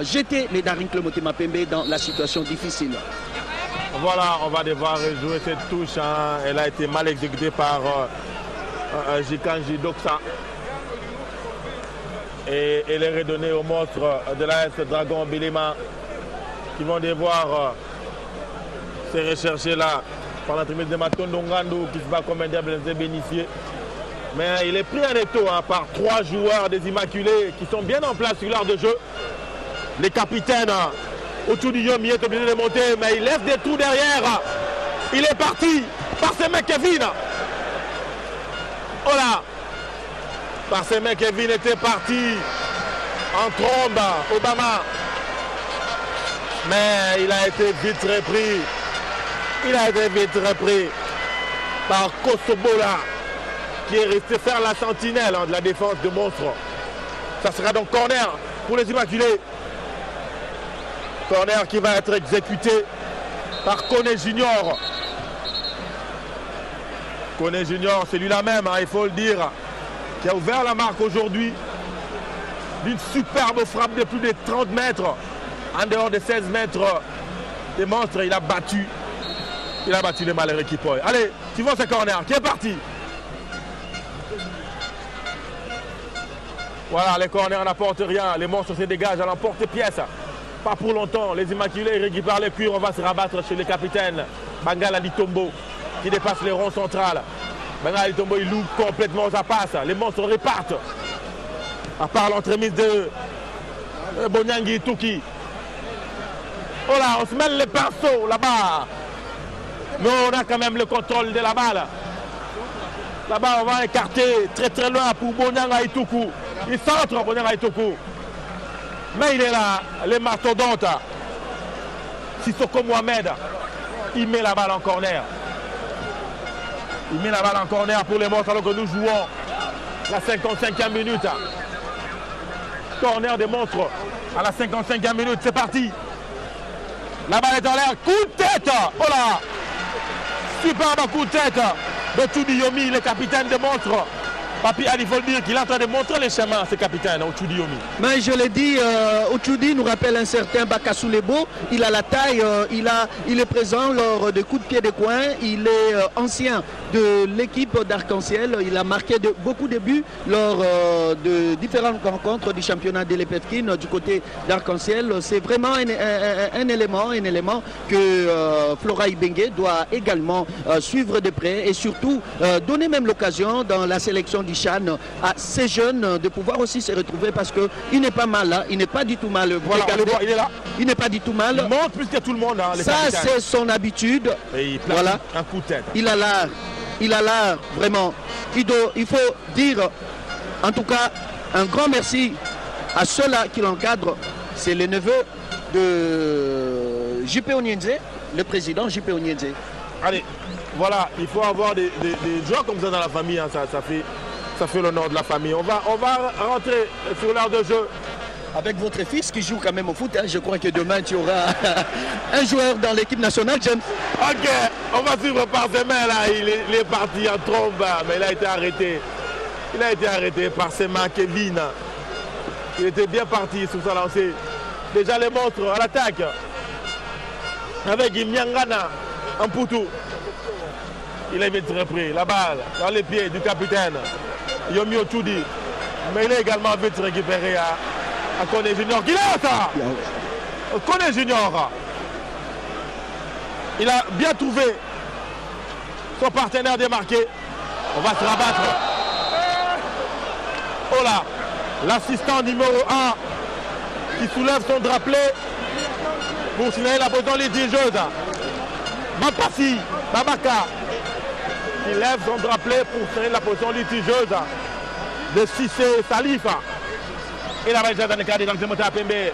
jeté les Daring Club Motema Pembe dans la situation difficile. Voilà, on va devoir rejouer cette touche. Hein. Elle a été mal exécutée par Jikanji Doksa. Et elle est redonnée aux monstres de l'AS Dragon Bilema qui vont devoir se rechercher là par l'entraînement de Matondo Ngandou qui se bat comme un diable des bénéficiés. Mais il est pris en étau hein, par 3 joueurs des Immaculés qui sont bien en place sur l'art de jeu. Les capitaines, Ochoudi Yomi est obligé de monter, mais il laisse des trous derrière. Il est parti par ses mecs Kevin. Oh là, par ses mecs Kevin était parti en trombe, Obama. Mais il a été vite repris. Il a été vite repris par Kosobola, qui est resté faire la sentinelle de la défense de Monstre. Ça sera donc corner pour les Immaculés. Corner qui va être exécuté par Kone Junior. Kone Junior, c'est lui-là même, hein, il faut le dire, qui a ouvert la marque aujourd'hui d'une superbe frappe de plus de 30 mètres. En dehors de 16 mètres des Monstres, il a battu les malheureux qui poillent. Allez, tu vois ce corner qui est parti. Voilà, les corners n'apportent rien. Les Monstres se dégagent à l'emporte-pièce. Pas pour longtemps. Les Immaculés récupèrent les cuirs. On va se rabattre chez le capitaine Bangala Litombo qui dépasse les ronds centrales. Bangala Litombo, il loupe complètement sa passe. Les Monstres repartent. À part l'entremise de Bonyangi Tuki. Oh là, on se mêle les pinceaux là-bas. Mais on a quand même le contrôle de la balle. Là-bas, on va écarter très très loin pour Bonyanga Ituku. Il centre Bonyanga Ituku. Mais il est là, les mastodontes. Sissoko Mohamed, il met la balle en corner. Il met la balle en corner pour les Monstres alors que nous jouons la 55e minute. Corner des Monstres à la 55e minute, c'est parti. La balle est en l'air, coup de tête. Oh là, superbe coup de tête de Tudi Yomi, le capitaine des Monstres. Papi Ali, il faut le dire qu'il est en train de montrer les chemins à ses capitaines, Ochudi Yomi. Mais je l'ai dit, Ochudi nous rappelle un certain Bakassou Lebo. Il a la taille, il est présent lors de coups de pied de coin. Il est ancien de l'équipe d'Arc-en-Ciel. Il a marqué beaucoup de buts lors de différentes rencontres du championnat de l'Epefkin du côté d'Arc-en-Ciel. C'est vraiment un élément que Flora Ibenge doit également suivre de près et surtout donner même l'occasion dans la sélection du Chan à ces jeunes de pouvoir aussi se retrouver parce qu'il n'est pas mal, hein, il n'est pas du tout mal. Voilà, il est là. Il n'est pas du tout mal. Il monte plus que tout le monde. Hein, ça, c'est son habitude. Et il place voilà. Un coup de tête. Il a l'art, vraiment. Il faut dire, en tout cas, un grand merci à ceux-là qui l'encadrent. C'est le neveu de JP Onyenze, le président JP Onyenze. Allez, voilà, il faut avoir des gens comme ça dans la famille, hein, ça fait l'honneur de la famille. On va rentrer sur l'heure de jeu. Avec votre fils qui joue quand même au foot, hein, je crois que demain tu auras un joueur dans l'équipe nationale, James. Ok, on va suivre par ses mains là, il est parti en trombe, mais il a été arrêté. Il a été arrêté par ses mains, Kevin. Il était bien parti sur sa lancée. Déjà les monstres à l'attaque. Avec Imyangana en poutou. Il a vite repris la balle dans les pieds du capitaine Yomi Ochudi. Mais il a également vite récupéré à Kone Junior. Qui est ça? Kone Junior. Il a bien trouvé son partenaire démarqué. On va se rabattre. Oh là, l'assistant numéro 1 qui soulève son drapelet pour signaler la position litigieuse. Mapassi, Babaka, qui lève son drapelet pour signaler la position litigieuse de Sissé Salifa. Et la balle dans le cadre de Pembe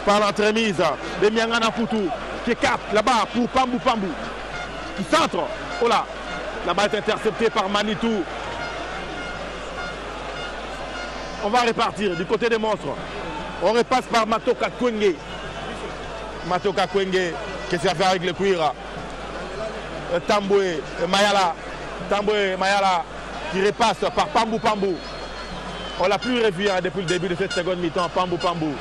par l'entremise de Myangana Poutou qui capte là-bas pour Pambou Pambou qui centre. Oh là, la balle est interceptée par Manitou. On va repartir du côté des monstres. On repasse par Matoka Kwenge. Matoka Kwenge qui s'est fait avec le cuir. Tamboué Mayala. Tamboué Mayala qui repasse par Pambou Pambou. On l'a plus revu hein, depuis le début de cette seconde mi-temps, Pambou Pambou.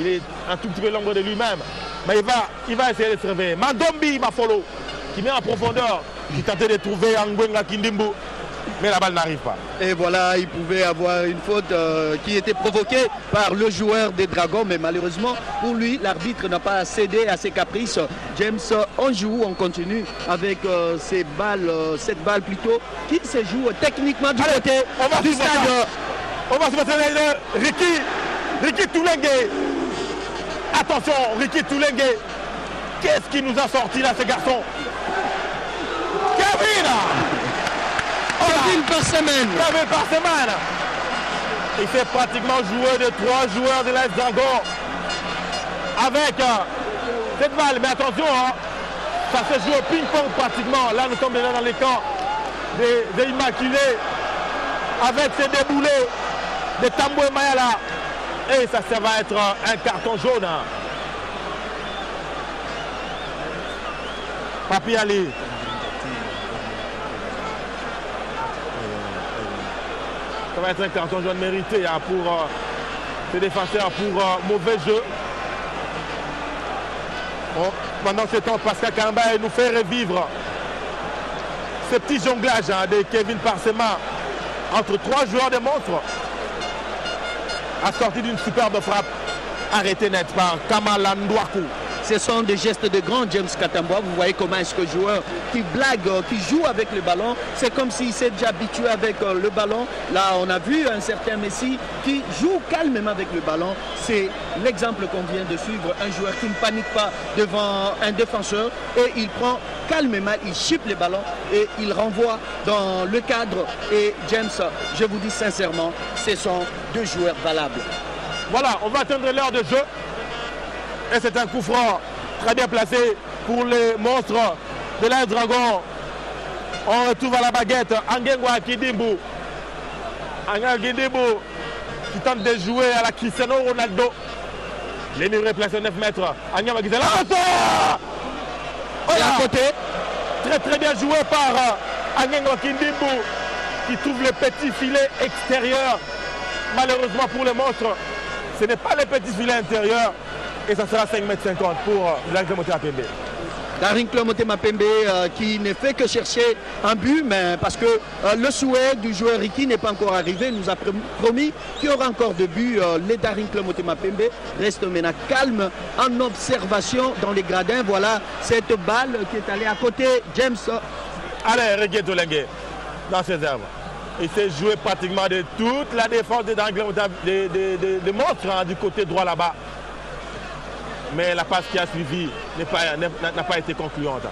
Il est un tout petit peu l'ombre de lui-même. Mais il va essayer de se réveiller. Mandombi Mafolo qui met en profondeur, qui tentait de trouver Angwenga Kindimbu. Mais la balle n'arrive pas. Et voilà, il pouvait avoir une faute qui était provoquée par le joueur des Dragons. Mais malheureusement, pour lui, l'arbitre n'a pas cédé à ses caprices. James, on joue, on continue avec cette balle plutôt, qui se joue techniquement du côté du stade. On va se mettre Ricky Toulengue. Attention, Ricky Toulengue. Qu'est-ce qui nous a sorti là, ce garçon? Kevin par semaine. Kevin par semaine. Il fait pratiquement jouer de 3 joueurs de l'AS Dragon. Avec cette balle. Mais attention, hein, ça se joue au ping-pong pratiquement. Là, nous sommes déjà dans les camps des Immaculés. Avec ces déboulés de Tamboué Mayala. Et ça va être un carton jaune. Papi Ali. Ça va être un carton jaune mérité hein, pour ces défenseurs pour mauvais jeu. Bon, pendant ce temps, Pascal Kamba nous fait revivre ce petit jonglage hein, de Kevin Parsema entre 3 joueurs de monstres. Assorti d'une superbe frappe arrêtée net par Kamala Ndwaku. Ce sont des gestes de grand James Katamboa. Vous voyez comment est-ce que le joueur qui blague, qui joue avec le ballon, c'est comme s'il s'est déjà habitué avec le ballon. Là, on a vu un certain Messi qui joue calmement avec le ballon. C'est l'exemple qu'on vient de suivre. Un joueur qui ne panique pas devant un défenseur et il prend calmement, il chipe le ballon et il renvoie dans le cadre. Et James, je vous dis sincèrement, ce sont 2 joueurs valables. Voilà, on va atteindre l'heure de jeu. Et c'est un coup franc très bien placé pour les monstres de l'AS Dragon. On retrouve à la baguette Angengwa Kidimbu. Angengwa Kidimbu qui tente de jouer à la Cristiano Ronaldo. Les murs placés 9 mètres. Angengwa qui est à côté. Très très bien joué par Angengwa Kidimbu. qui trouve le petit filet extérieur. Malheureusement pour les monstres, ce n'est pas le petit filet intérieur. Et ça sera 5,50 m pour Daring Motema Pembe. Daring Motema Pembe qui ne fait que chercher un but, mais parce que le souhait du joueur Ricky n'est pas encore arrivé. Il nous a promis qu'il y aura encore de buts. Les Daring Motema Pembe restent maintenant calmes en observation dans les gradins. Voilà cette balle qui est allée à côté. James. Allez, Reggae Tolengue dans ses œuvres. Il s'est joué pratiquement de toute la défense des monstres du côté droit là-bas. Mais la passe qui a suivi n'a pas été concluante.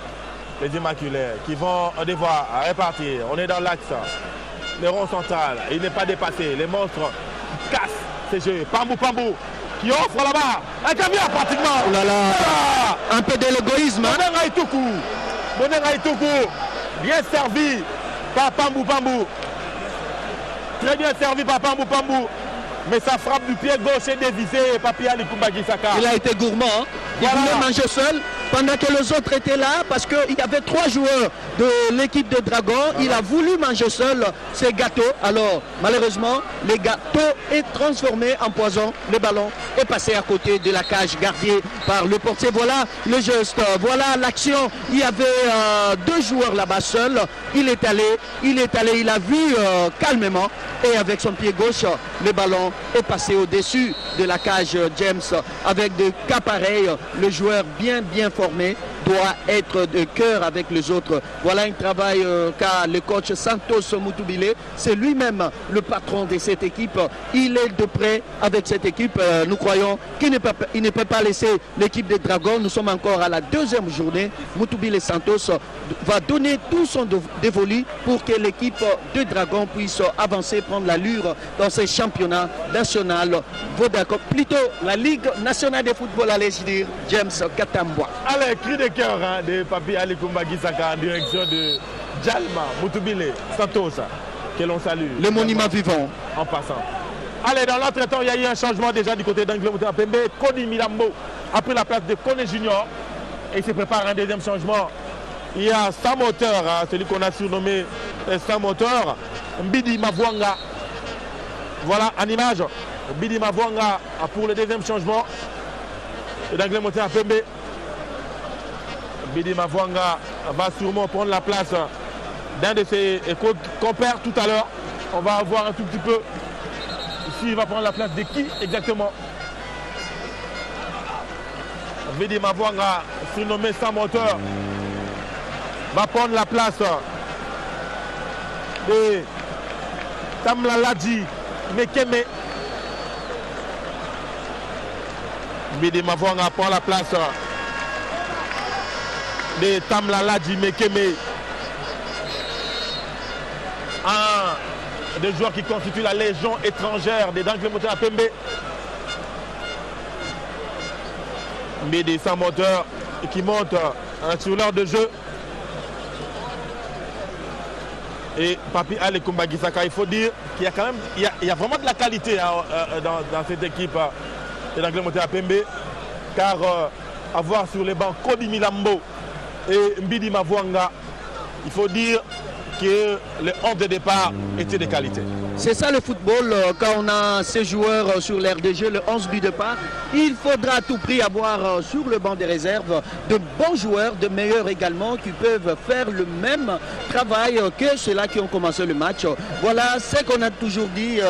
Les Immaculés qui vont devoir répartir. On est dans l'axe. Le rond central, il n'est pas dépassé. Les monstres cassent ces jeux. Pambou qui offre là-bas. Un caviar pratiquement. Oh là là. Un peu de l'égoïsme. Bonenga Itoku. Bien servi par Pambou. Très bien servi par Pambou. Mais sa frappe du pied gauche est dévissée. Papi Ali Kumbagisaka. Il a été gourmand. Hein. Il voulait manger seul pendant que les autres étaient là parce qu'il y avait 3 joueurs de l'équipe de Dragon. Voilà. Il a voulu manger seul ses gâteaux. Alors malheureusement, le gâteau est transformé en poison. Le ballon est passé à côté de la cage gardée par le portier. Voilà le geste. Voilà l'action. Il y avait 2 joueurs là-bas seuls. Il est allé. Il a vu calmement. Et avec son pied gauche, le ballon est passé au-dessus de la cage James. Avec de cas pareils, le joueur bien formé doit être de cœur avec les autres. Voilà un travail qu'a le coach Santos Mutubile. C'est lui-même le patron de cette équipe. Il est de près avec cette équipe. Nous croyons qu'il ne peut pas laisser l'équipe des Dragons. Nous sommes encore à la 2e journée. Mutubile Santos va donner tout son dévolu pour que l'équipe des Dragons puisse avancer, prendre l'allure dans ces championnats nationaux. Plutôt la Ligue nationale de football, allez-je dire, James Katambwa. Allez, cri de cœur de Papi Ali Kumbagisaka en direction de Djalma Mutubile Santos, que l'on salue. Le monument vivant. En passant. Allez, dans l'entretemps, il y a eu un changement déjà du côté d'Anglais Motema Pembe. Koni Milambo a pris la place de Kone Junior et il se prépare un deuxième changement. Il y a Sam Moteur, celui qu'on a surnommé Sam Moteur, Mbidi Mavwanga. Voilà en image. Mbidi Mavwanga pour le deuxième changement d'Anglais Motema Pembe. Mbidi Mavwanga va sûrement prendre la place d'un de ses compères tout à l'heure. On va voir un tout petit peu s'il va prendre la place de qui exactement. Mbidi Mavwanga, surnommé Sam Moteur, va prendre la place de Tamlaladji Mekeme. Mbidi Mavwanga prend la place de Tamlaladji Mekeme. Un des joueurs qui constitue la légion étrangère des Daring Motema Pembe. Mbidi Sam Moteur qui monte sur l'heure de jeu. Et Papi Ali Kumbagisaka, il faut dire qu'il y a quand même il y a vraiment de la qualité dans cette équipe de Daring Motema Pembe. Car avoir sur les bancs Koni Milambo et Mbidi Mavwanga, il faut dire que les 11 de départ étaient de qualité. C'est ça le football, quand on a ces joueurs sur l'aire de jeu, le 11 du départ, il faudra à tout prix avoir sur le banc des réserves de bons joueurs, de meilleurs également, qui peuvent faire le même travail que ceux-là qui ont commencé le match. Voilà ce qu'on a toujours dit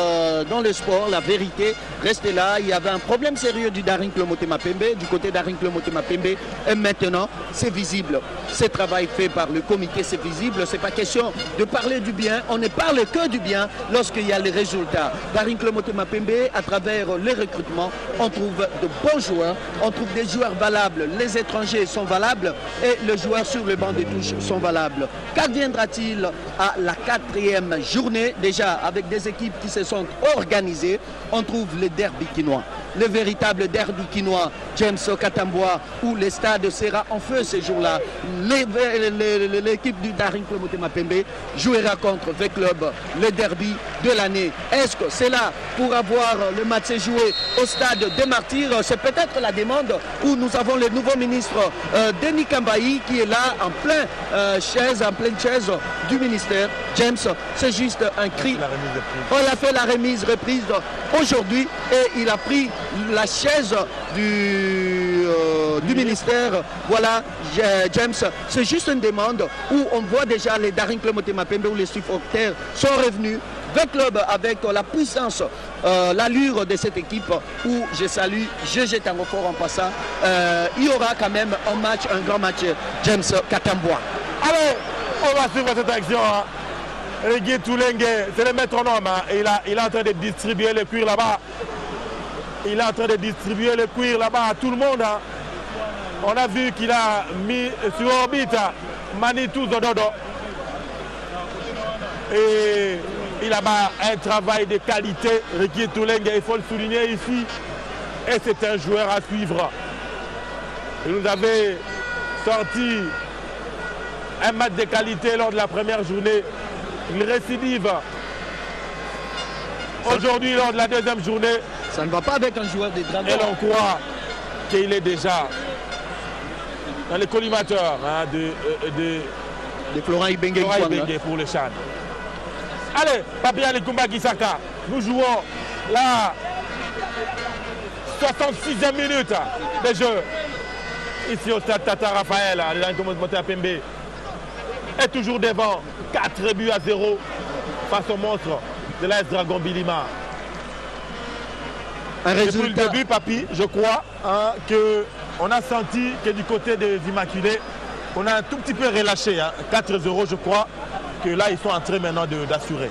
dans le sport, la vérité reste là. Il y avait un problème sérieux du Daring Motema Pembe, du côté Daring Motema Pembe, et maintenant c'est visible. Ce travail fait par le comité, c'est visible, c'est pas question de parler du bien, on ne parle que du bien lorsqu'il y a les résultats. Daring Motema Pembe, à travers les recrutements, on trouve de bons joueurs, on trouve des joueurs valables, les étrangers sont valables et les joueurs sur le banc de touche sont valables. Qu'adviendra-t-il à la 4e journée, déjà avec des équipes qui se sont organisées? On trouve le derby quinois, le véritable derby quinois, James Katambwa, où le stade sera en feu ces jours-là. L'équipe du Daring Motema Pembe jouera sera contre V Club, le derby de l'année. Est-ce que c'est là pour avoir le match joué au stade des Martyrs? C'est peut-être la demande où nous avons le nouveau ministre Denis Kambayi qui est là en pleine chaise du ministère. James, c'est juste un cri. On a fait la remise reprise aujourd'hui et il a pris la chaise du ministère. Voilà, James, c'est juste une demande où on voit déjà les Daring Club Motema Pembe où les supporters sont revenus. V Club avec la puissance, l'allure de cette équipe où je salue GG Tangofort en passant. Il y aura quand même un grand match, James Katamboa. Allez, on va suivre cette action. Reggie Toulengue, c'est le métronome. Il est en train de distribuer le cuir là-bas. Il est en train de distribuer le cuir là-bas à tout le monde. On a vu qu'il a mis sur orbite Manitou Zododo. Et il a un travail de qualité, Reggie Toulengue, il faut le souligner ici. Et c'est un joueur à suivre. Il nous avait sorti un match de qualité lors de la première journée. Il récidive aujourd'hui lors de la deuxième journée. Ça ne va pas avec un joueur des Dragons. Et l'on croit qu'il est déjà dans les collimateurs de Florent Ibenge pour le Chad. Allez, Papia Likumba Kisaka, nous jouons la 66e minute de jeu. Ici au stade Tata Raphaël, à Pembe. Est toujours devant 4 buts à 0 face au monstre de l'AS Dragon Bilima. Un résultat. Depuis le début, Papi, je crois qu'on a senti que du côté des Immaculés, on a un tout petit peu relâché. 4-0, je crois que là, ils sont en train maintenant d'assurer.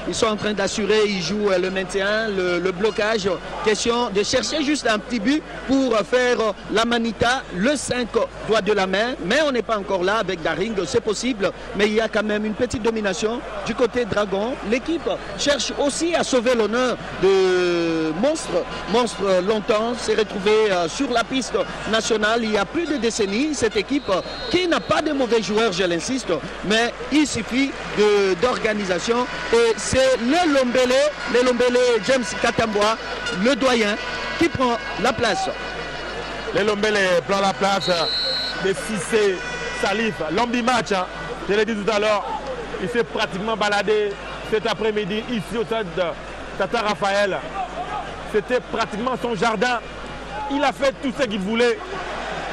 Ils sont en train d'assurer, ils jouent le maintien, le blocage. Question de chercher juste un petit but pour faire la manita, le 5 doigt de la main. Mais on n'est pas encore là avec Daring, c'est possible. Mais il y a quand même une petite domination du côté Dragon. L'équipe cherche aussi à sauver l'honneur de Monstre. Monstre longtemps s'est retrouvé sur la piste nationale il y a plus de décennies. Cette équipe qui n'a pas de mauvais joueurs, je l'insiste. Mais il suffit d'organisation et c'est le Lombele James Katamboa, le doyen, qui prend la place. Le Lombele prend la place de Cissé Salif. L'Ombi match, je l'ai dit tout à l'heure, il s'est pratiquement baladé cet après-midi ici au stade de Tata Raphaël. C'était pratiquement son jardin. Il a fait tout ce qu'il voulait.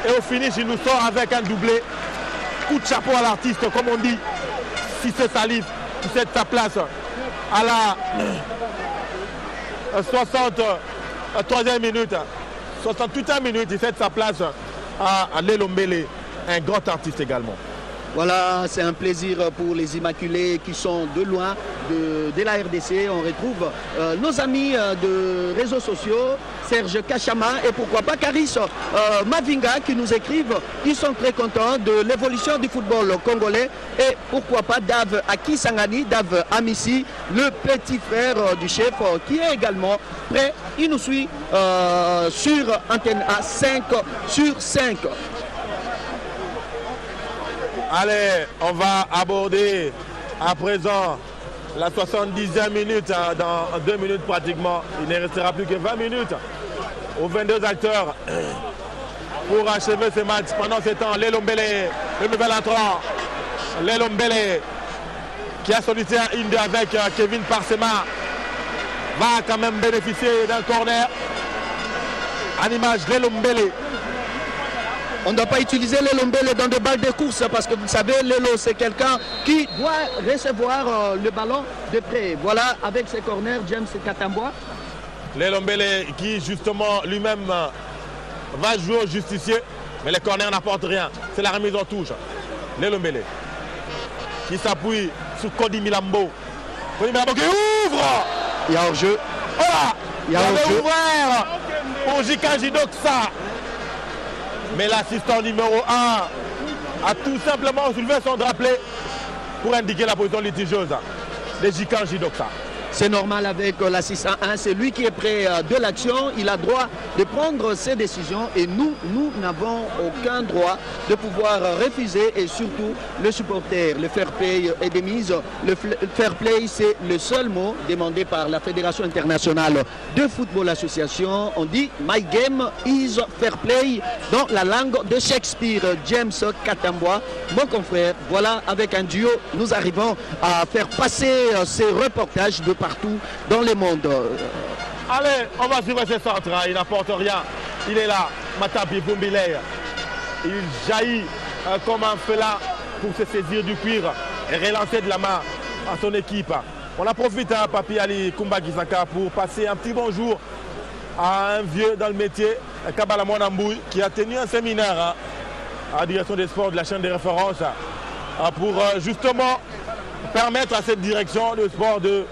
Et au finish, il nous sort avec un doublé. Coup de chapeau à l'artiste, comme on dit. Cissé Salif, qui cède sa place à la 63e minute, 68e minute, il cède sa place à Lelombele, un grand artiste également. Voilà, c'est un plaisir pour les Immaculés qui sont de loin de la RDC. On retrouve nos amis de réseaux sociaux, Serge Kachama et pourquoi pas Karis Mavinga qui nous écrivent. Ils sont très contents de l'évolution du football congolais et pourquoi pas Dave Akisangani, Dave Amissi, le petit frère du chef qui est également prêt. Il nous suit sur antenne à 5/5. Allez, on va aborder à présent la 70e minute, dans 2 minutes pratiquement. Il ne restera plus que 20 minutes aux 22 acteurs pour achever ce match. Pendant ce temps, Lelombele, le nouvel entrant, Lelombele, qui a sollicité une avec Kevin Parsema, va quand même bénéficier d'un corner. En image, Lelombele. On ne doit pas utiliser Lelombele dans des balles de course parce que vous savez, Lelo, c'est quelqu'un qui doit recevoir le ballon de près. Voilà, avec ses corners, James Katamboa. Lelombele qui justement lui-même va jouer au justicier, mais les corners n'apportent rien. C'est la remise en touche. Lelombele qui s'appuie sur Cody Milambo. Cody Milambo qui ouvre. Il y a hors-jeu. Voilà. Il y a hors-jeu. Ouvert pour Jikanji Doksa. Mais l'assistant numéro 1 a tout simplement soulevé son drapelet pour indiquer la position litigieuse de Jikanji Doksa. C'est normal avec l'assistant 1, c'est lui qui est près de l'action. Il a droit de prendre ses décisions et nous n'avons aucun droit de pouvoir refuser et surtout le supporter. Le fair play est démise. Le fair play, c'est le seul mot demandé par la Fédération internationale de football association. On dit « My game is fair play » dans la langue de Shakespeare. James Katamboa, mon confrère, voilà, avec un duo, nous arrivons à faire passer ces reportages de partout dans le monde. Allez, on va suivre ce centre, hein. Il n'apporte rien. Il est là, Matapi Bumbilei. Il jaillit comme un félin pour se saisir du cuir et relancer de la main à son équipe. On en profite, hein, Papi Ali Kumba-Kisaka, pour passer un petit bonjour à un vieux dans le métier, Kabala Mwanamboui, qui a tenu un séminaire hein, à la direction des sports de la chaîne de référence pour justement permettre à cette direction de sport de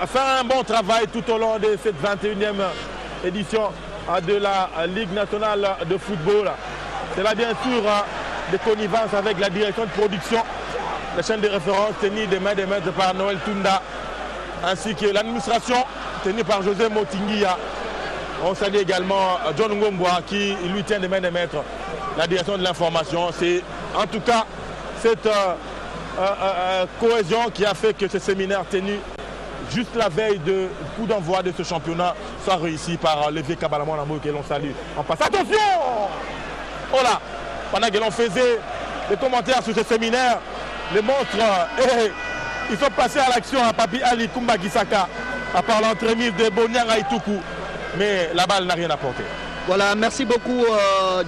faire un bon travail tout au long de cette 21e édition de la Ligue nationale de football. C'est là bien sûr des connivences avec la direction de production, la chaîne de référence tenue de main de maître par Noël Tunda, ainsi que l'administration tenue par José Motinguia. On salue également John Ngomboa qui lui tient de main de maître la direction de l'information. C'est en tout cas cette cohésion qui a fait que ce séminaire tenu juste la veille du coup d'envoi de ce championnat soit réussi par le vieux Kabala Mwanamboui que l'on salue. On passe. Attention! Oh là! Pendant que l'on faisait des commentaires sur ce séminaire, les monstres, ils sont passés à l'action à Papi Ali Kumba-Kisaka par l'entremise de Bonyanga Ituku. Mais la balle n'a rien apporté. Voilà, merci beaucoup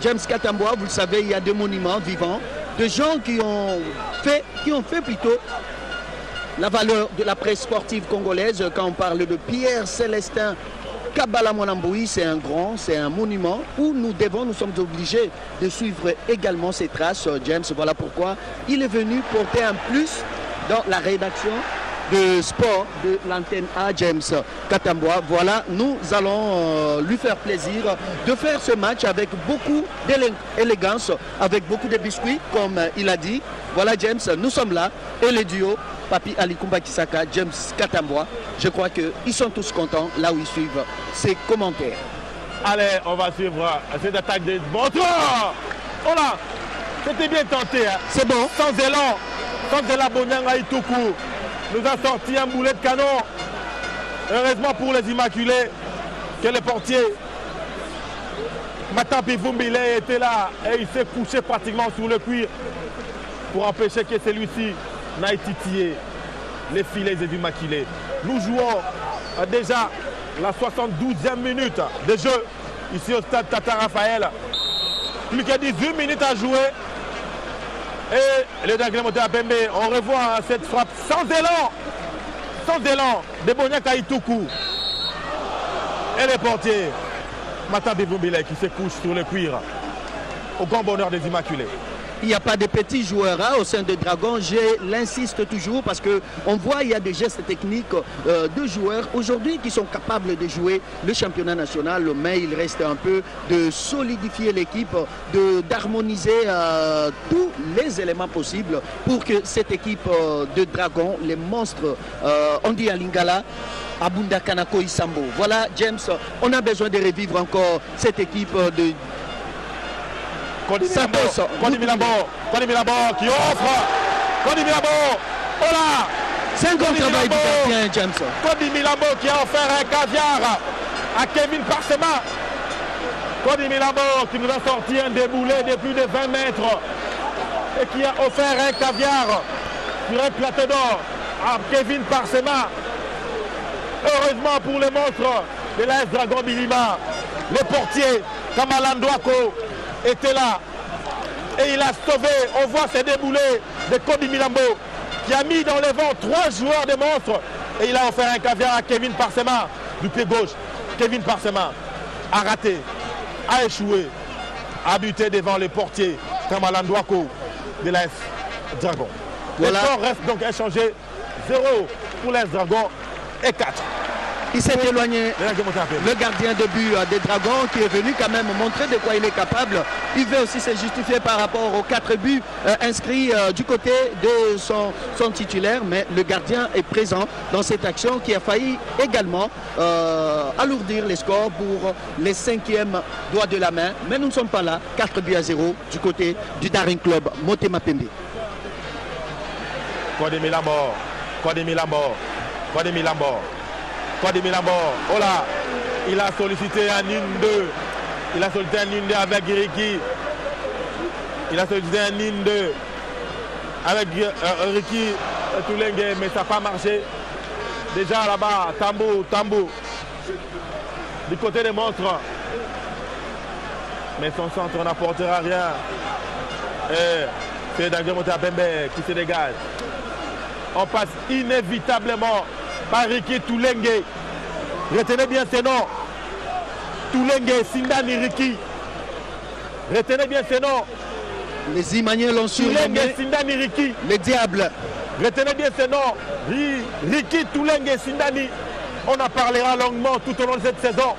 James Katamboa. Vous le savez, il y a des monuments vivants, de gens qui ont fait plutôt la valeur de la presse sportive congolaise. Quand on parle de Pierre Célestin Kabala Mwanamboui, c'est un grand, c'est un monument où nous sommes obligés de suivre également ses traces. James, voilà pourquoi il est venu porter un plus dans la rédaction de sport de l'antenne A, James Katamboa. Voilà, nous allons lui faire plaisir de faire ce match avec beaucoup d'élégance, avec beaucoup de biscuits, comme il a dit. Voilà, James, nous sommes là et le duo Papi Ali Kumba-Kisaka, James Katamboa, je crois qu'ils sont tous contents là où ils suivent ces commentaires. Allez, on va suivre cette attaque de montre. Oh là, c'était bien tenté. Hein. C'est bon. Sans élan, Bonyanga Ituku nous a sorti un boulet de canon. Heureusement pour les Immaculés que le portier Matapi Bumbilei était là et il s'est couché pratiquement sur le cuir pour empêcher que celui-ci n'aille titiller les filets des Immaculés. Nous jouons déjà la 72e minute de jeu ici au stade Tata Raphaël. Plus que 18 minutes à jouer. Et le Daguerre monté à Pembe, on revoit cette frappe sans élan de Bonyanga Ituku. Et le portier Matapi Bumbilei qui se couche sur le cuir au grand bonheur des Immaculés. Il n'y a pas de petits joueurs hein, au sein de Dragon, je l'insiste toujours parce qu'on voit il y a des gestes techniques de joueurs aujourd'hui qui sont capables de jouer le championnat national, mais il reste un peu de solidifier l'équipe, d'harmoniser tous les éléments possibles pour que cette équipe de Dragon, les monstres, on dit à Lingala, Abunda Kanako Isambo. Voilà James, on a besoin de revivre encore cette équipe de Kodi Milambo qui offre. Kodi Milambo. Oh là. C'est un grand travail du gardien, James. Kodi Milambo qui a offert un caviar à Kevin Parsema. Kodi Milambo qui nous a sorti un déboulé de plus de 20 mètres et qui a offert un caviar sur un plateau d'or à Kevin Parsema. Heureusement pour les monstres de l'AS Dragon Bilima, le portier Kamalandouako était là et il a sauvé, on voit ces déboulés de Kodi Milambo qui a mis dans le vent 3 joueurs de monstres et il a offert un caviar à Kevin Parsema du pied gauche. Kevin Parsema a raté, a échoué, a buté devant le portier Kamalandouako de l'AS Dragon. Voilà. Le score reste donc inchangé, 0 pour l'AS Dragon et 4 Il s'est éloigné. Le gardien de but des Dragons qui est venu quand même montrer de quoi il est capable. Il veut aussi se justifier par rapport aux 4 buts inscrits du côté de son titulaire. Mais le gardien est présent dans cette action qui a failli également alourdir les scores pour les 5e doigts de la main. Mais nous ne sommes pas là. 4 buts à 0 du côté du Daring Club Motema Pembe. Kwademi Lambor. Oh là, il a sollicité un 1-2. Il a sollicité un 1-2 avec Ricky. Il a sollicité un 1-2 avec Ricky Toulengue, mais ça n'a pas marché. Déjà là-bas, Tambo. Du côté des monstres. Mais son centre n'apportera rien. Et c'est Dangé Motema Pembe qui se dégage. On passe inévitablement par Ricky Toulengue. Retenez bien ces noms. Toulengue, Sindani, Ricky. Retenez bien ces noms. Les Imaniens l'ont surnommé. Toulengue, Sindani, Ricky. Les diables. Retenez bien ces noms. Ricky, Toulengue, Sindani. On en parlera longuement tout au long de cette saison.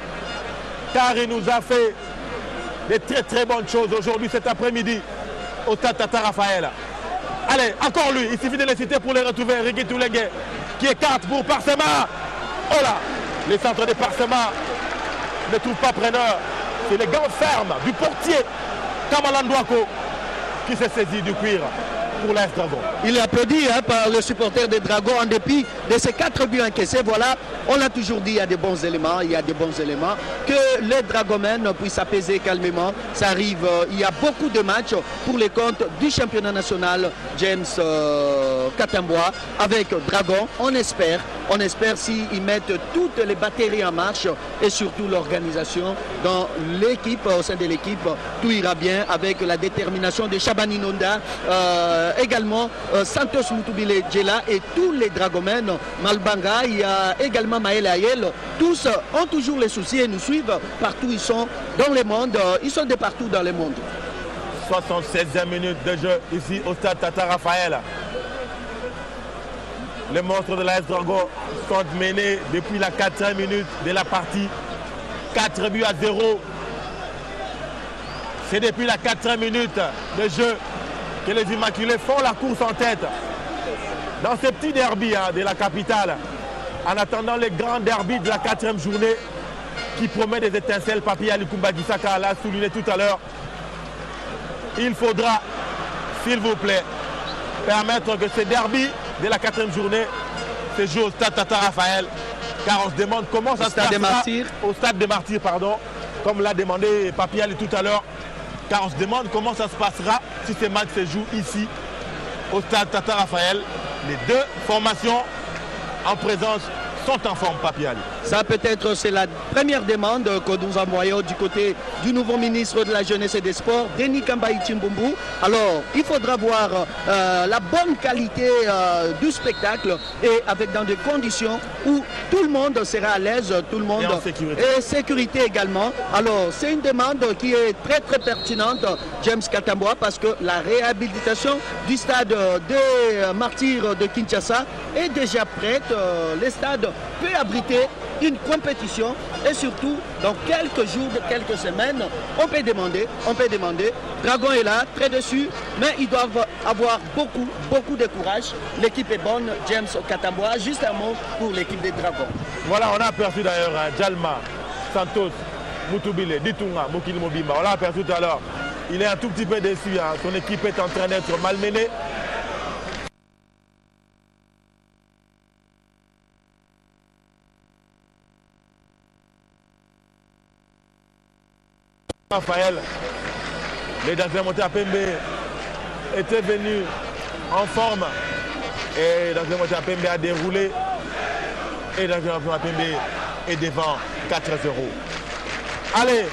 Car il nous a fait des très très bonnes choses aujourd'hui, cet après-midi, au Stade Tata Raphaël. Allez, encore lui, il suffit de les citer pour les retrouver. Ricky Toulengue qui écarte pour Parsema. Oh là, les centres de Parsema ne trouvent pas preneur. C'est les gants fermes du portier Kamalan Douako qui s'est saisi du cuir pour l'AS Dragon. Il est applaudi par le supporter des Dragons en dépit de ces 4 buts encaissés. Voilà, on l'a toujours dit, il y a des bons éléments, que les Dragomènes puissent s'apaiser calmement. Ça arrive, il y a beaucoup de matchs pour les comptes du championnat national James Katamboa avec Dragon. On espère s'ils mettent toutes les batteries en marche et surtout l'organisation dans l'équipe, au sein de l'équipe, tout ira bien avec la détermination de Chabani Nonda, également Santos Mutubile Djela et tous les Dragomènes, Malbanga, il y a également Maël Ayel, tous ont toujours les soucis et nous suivent partout ils sont dans le monde, ils sont de partout dans le monde. 76e minute de jeu ici au Stade Tata Raphaël. Les monstres de l'AS Dragon sont menés depuis la 4e minute de la partie. 4 buts à 0. C'est depuis la 4e minute de jeu que les Immaculés font la course en tête. Dans ces petits derbys de la capitale, en attendant les grands derbys de la 4e journée qui promet des étincelles, Papi Alikumba Gisaka l'a souligné tout à l'heure. Il faudra, s'il vous plaît, permettre que ces derbys de la 4e journée se jouent au Stade Tata Raphaël, car on se demande comment ça se passera au Stade des Martyrs, pardon, comme l'a demandé Papi Ali tout à l'heure, car on se demande comment ça se passera si ces matchs se jouent ici au Stade Tata Raphaël. Les 2 formations en présence sont en forme, Papi Ali. Ça peut-être c'est la première demande que nous envoyons du côté du nouveau ministre de la Jeunesse et des Sports, Denis Kambaï Chimbumbu. Alors, il faudra voir la bonne qualité du spectacle et avec dans des conditions où tout le monde sera à l'aise, tout le monde et sécurité également. Alors, c'est une demande qui est très très pertinente, James Katamboa, parce que la réhabilitation du stade des Martyrs de Kinshasa est déjà prête. Le stade peut abriter une compétition et surtout dans quelques jours, quelques semaines, on peut demander. Dragon est là, très dessus, mais ils doivent avoir beaucoup de courage. L'équipe est bonne, James Katamboa. Juste un mot pour l'équipe des Dragons. Voilà, on a aperçu d'ailleurs Djalma, Santos, Mutubile, Ditunga, Mokili Mobimba. On l'a aperçu tout à l'heure. Il est un tout petit peu déçu. Son équipe est en train d'être malmenée. Raphaël, les Dangé Motema Pembe étaient venus en forme et Dangé Motema Pembe a déroulé et Dangé Motema Pembe est devant 4-0. Allez,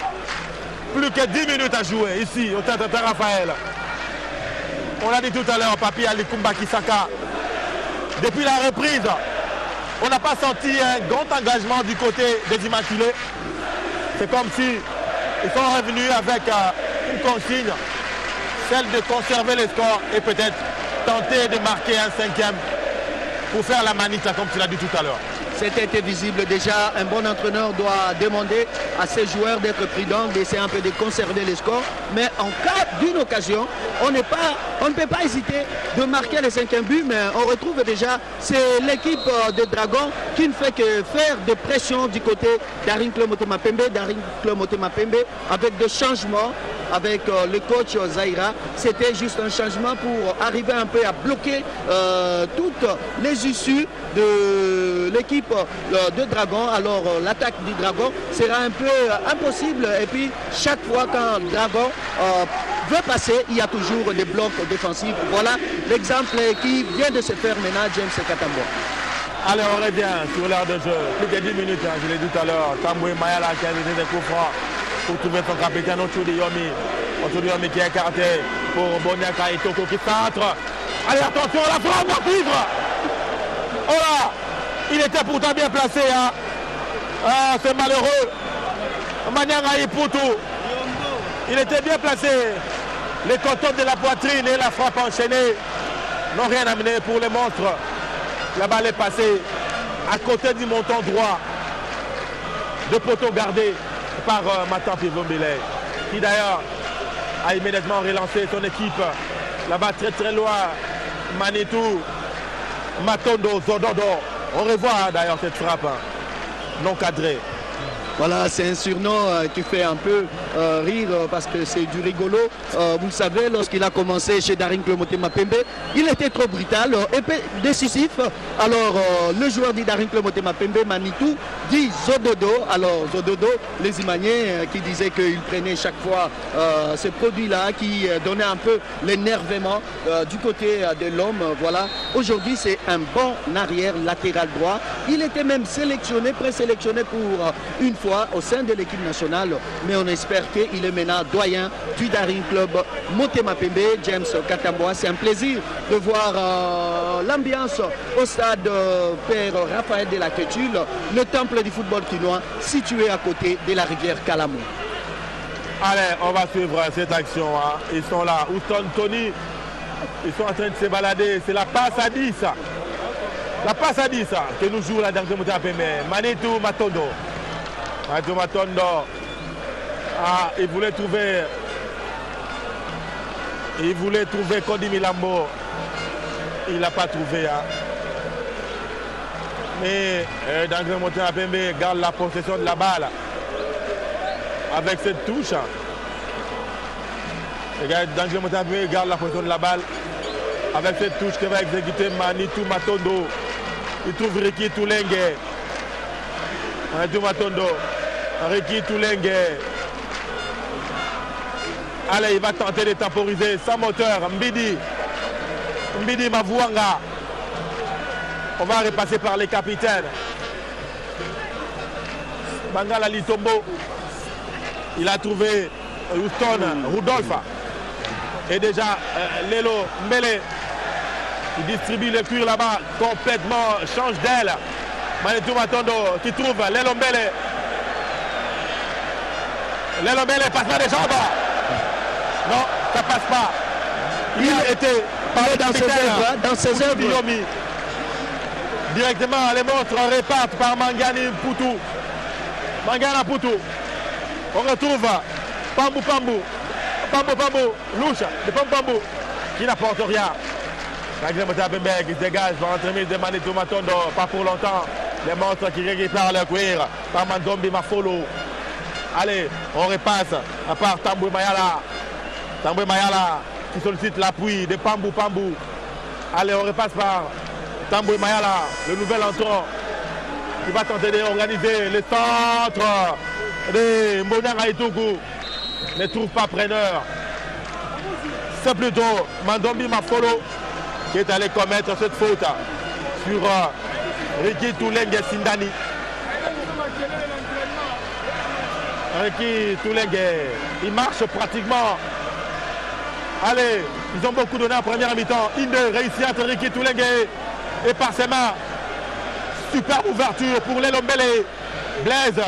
plus que 10 minutes à jouer ici au Stade Tata Raphaël. On l'a dit tout à l'heure, Papi Alikumba Gisaka. Depuis la reprise, on n'a pas senti un grand engagement du côté des Immaculés. C'est comme si ils sont revenus avec une consigne, celle de conserver les scores et peut-être tenter de marquer un 5e pour faire la manita comme tu l'as dit tout à l'heure. C'était visible déjà. Un bon entraîneur doit demander à ses joueurs d'être prudents, d'essayer un peu de conserver les scores. Mais en cas d'une occasion, on ne peut pas hésiter de marquer le 5e but, mais on retrouve déjà, c'est l'équipe des Dragons qui ne fait que faire des pressions du côté d'Arinclub Motema Pembe avec des changements avec le coach Zaïra. C'était juste un changement pour arriver un peu à bloquer toutes les issues de l'équipe de Dragon. Alors l'attaque du Dragon sera un peu impossible, et puis chaque fois qu'un Dragon veut passer, il y a toujours des blocs défensifs. Voilà l'exemple qui vient de se faire maintenant, James Katambo. Allez, on revient sur l'heure de jeu. Plus de 10 minutes, hein, je l'ai dit tout à l'heure. Tamboué Mayala qui a visé des coups francs pour trouver son capitaine Ochoudi Yomi qui est écarté pour Boniaka Itoko qui centre. Allez, attention, la frappe va vivre. Oh là, il était pourtant bien placé. Hein. Ah, c'est malheureux. Manyanga Iputu, il était bien placé. Les cotons de la poitrine et la frappe enchaînée n'ont rien amené pour les monstres. La balle est passée à côté du montant droit de poteau gardé par Matampi Vombile, qui d'ailleurs a immédiatement relancé son équipe. Là-bas très très loin, Manitou, Matondo, Zododo. On revoit d'ailleurs cette frappe non cadrée. Voilà, c'est un surnom qui fait un peu rire parce que c'est du rigolo. Vous le savez, lorsqu'il a commencé chez Darinclub Motema Pembe, il était trop brutal et décisif. Alors, le joueur dit Darinclub Motema Pembe, Manitou, dit Zododo. Alors, Zododo, les Imaniens qui disaient qu'il prenait chaque fois ce produit-là qui donnait un peu l'énervement du côté de l'homme. Voilà, aujourd'hui, c'est un bon arrière latéral droit. Il était même sélectionné, présélectionné pour une fois au sein de l'équipe nationale, mais on espère qu'il est maintenant doyen du Darinclub Motema Pembe, James Katamboa. C'est un plaisir de voir l'ambiance au stade Père Raphaël de la Quétule, le temple du football quinois situé à côté de la rivière Calamou. Allez, on va suivre cette action. Hein. Ils sont là. Houston, Tony, ils sont en train de se balader. C'est la passe à 10. La passe à 10 que nous joue la Darinclub Motema Pembe. Manitou Matondo. Matondo, il voulait trouver Cody Milambo. Il n'a pas trouvé. Hein. Mais Darinclub Motema Pembe garde la possession de la balle avec cette touche. Darinclub Motema Pembe garde la possession de la balle avec cette touche que va exécuter Manitou Matondo. Il trouve Ricky Toulengue. Manitou Matondo. Ricky Toulengue. Allez, il va tenter de temporiser sa moteur. Mbidi Mavouanga. On va repasser par les capitaines. Bangala Litombo. Il a trouvé Houston, Rudolph. Et déjà, Lelo Mbele. Il distribue le cuir là-bas. Complètement change d'aile. Manitou Matondo qui trouve Lelo Mbele. Lelo Mbele passe pas des jambes. Non, ça passe pas. Il a été dans ses œuvres. Directement, les montres repartent par Mangani Poutou. Mangana Poutou. On retrouve Pambu, Louche de Pambu, qui n'apporte rien. Darinclub Motema Pembe qui se dégage par l'entremise de Manitou Matondo. Pas pour longtemps. Les monstres qui récupèrent leur cuir par Mandombi Mafolo. Allez, on repasse à part Tamboué Mayala. Tamboué Mayala qui sollicite l'appui de Pambu. Allez, on repasse par Tamboué Mayala, le nouvel entrant qui va tenter d'organiser le centre de Mbonyanga Itoku. Ne trouve pas preneur. C'est plutôt Mandombi Mafolo qui est allé commettre cette faute sur Ricky Toulengue Sindani. Ricky Toulengue, il marche pratiquement. Allez, ils ont beaucoup donné en première mi-temps. Inde réussit entre Ricky Toulengue et par ses mains. Superbe ouverture pour Lelo Mbele. Blaise.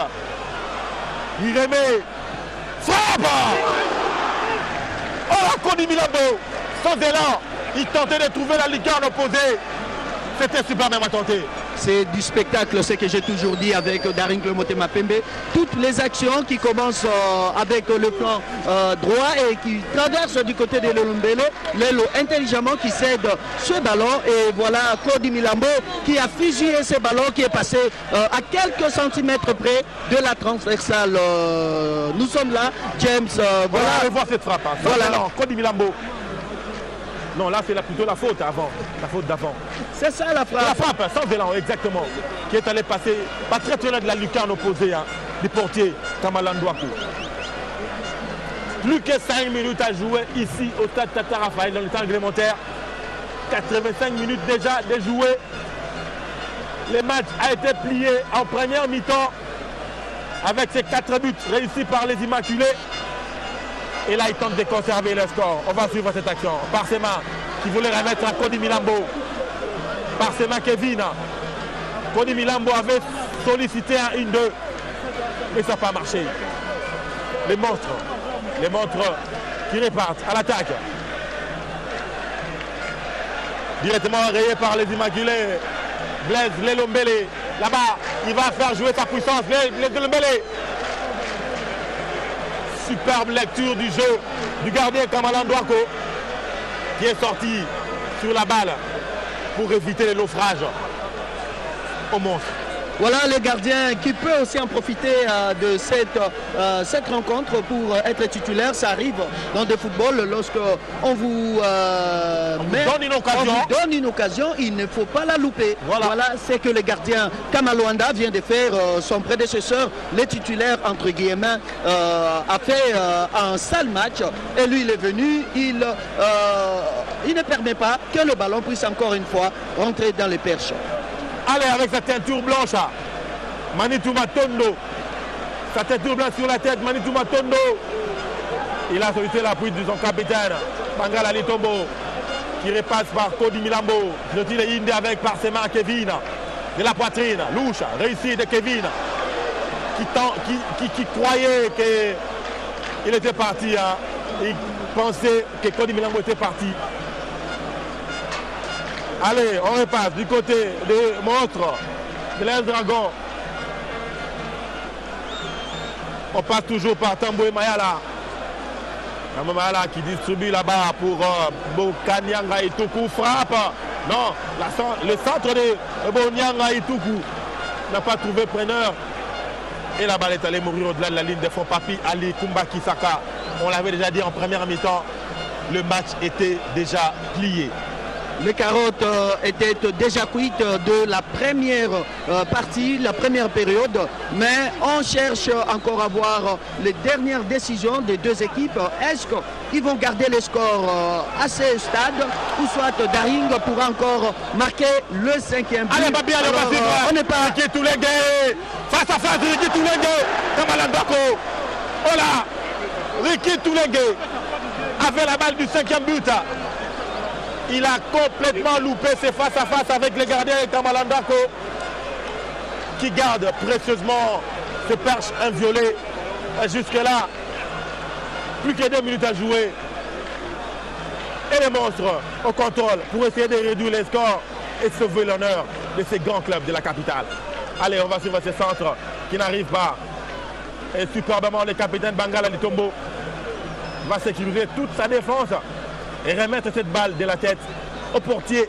Il remet. Frappe. Oh la Cody Milambo. Sans élan. Il tentait de trouver la lucarne opposée. C'était super bien tenté. c'est du spectacle, ce que j'ai toujours dit avec Daring Motema Pembe. Toutes les actions qui commencent avec le plan droit et qui traversent du côté de Lelombele, Lelo intelligemment qui cède ce ballon et voilà Cody Milambo qui a fusillé ce ballon qui est passé à quelques centimètres près de la transversale. Nous sommes là, James, voilà. On voit cette frappe. Hein. Voilà. Cody Milambo. Non, là c'est plutôt la faute avant, la faute d'avant. C'est ça la frappe. La frappe, sans élan, exactement. Qui est allé passer, pas très loin de la lucarne opposée hein, du portier Kamalandouakou. Plus que 5 minutes à jouer ici au stade Tata Raphaël dans le temps réglementaire. 85 minutes déjà déjouées. Le match a été plié en première mi-temps avec ces 4 buts réussis par les Immaculés. Et là, il tente de conserver le score. On va suivre cette action. Parsema qui voulait remettre à Cody Milambo. Parsema Kevin. Cody Milambo avait sollicité un 1-2. Mais ça n'a pas marché. Les monstres qui repartent à l'attaque. Directement rayé par les Immaculés. Blaise Lelombele. Là-bas, il va faire jouer sa puissance. Lelombele. Superbe lecture du jeu du gardien Kamalandouako qui est sorti sur la balle pour éviter les naufrages au monstre. Voilà le gardien qui peut aussi en profiter de cette rencontre pour être titulaire. Ça arrive dans le football lorsque on vous donne une occasion, il ne faut pas la louper. Voilà c'est que le gardien Kamaluanda vient de faire. Son prédécesseur, le titulaire entre guillemets, a fait un sale match et lui il est venu, il ne permet pas que le ballon puisse encore une fois rentrer dans les perches. Allez, avec sa teinture blanche, Manitou Matondo. Sa teinture blanche sur la tête, Manitou Matondo. Il a sollicité l'appui de son capitaine, Bangala Litombo, qui repasse par Cody Milambo. Le tir est indé avec Parsema Kevin. De la poitrine, louche, réussi de Kevin, qui croyait qu'il était parti. Hein. Il pensait que Cody Milambo était parti. Allez, on repasse du côté des monstres de l'Air Dragon. On passe toujours par Tamboué Mayala. Tamboué Mayala qui distribue là-bas pour Bokanyanga Ituku. Frappe. Non, le centre de Bokanyanga Ituku n'a pas trouvé preneur. Et la balle est allée mourir au-delà de la ligne de fond. Papi Ali Kumba Kisaka. On l'avait déjà dit en première mi-temps. Le match était déjà plié. Les carottes étaient déjà cuites de la première partie, la première période, mais on cherche encore à voir les dernières décisions des deux équipes. Est-ce qu'ils vont garder les scores à ce stade ou soit Daring pourra encore marquer le 5e but? Allez, Babi, allez, on n'est pas Ricky Toulengue, face à face, Ricky Toulengue, Kamalandouako. Oh là, Ricky Toulengue avait la balle du 5e but. Il a complètement loupé ses face-à-face avec les gardiens Kamalandouako qui garde précieusement ses perches inviolées. Jusque-là, plus que 2 minutes à jouer. Et les monstres au contrôle pour essayer de réduire les scores et sauver l'honneur de ces grands clubs de la capitale. Allez, on va suivre ce centre qui n'arrive pas. Et superbement, le capitaine Bangala Litombo va sécuriser toute sa défense et remettre cette balle de la tête au portier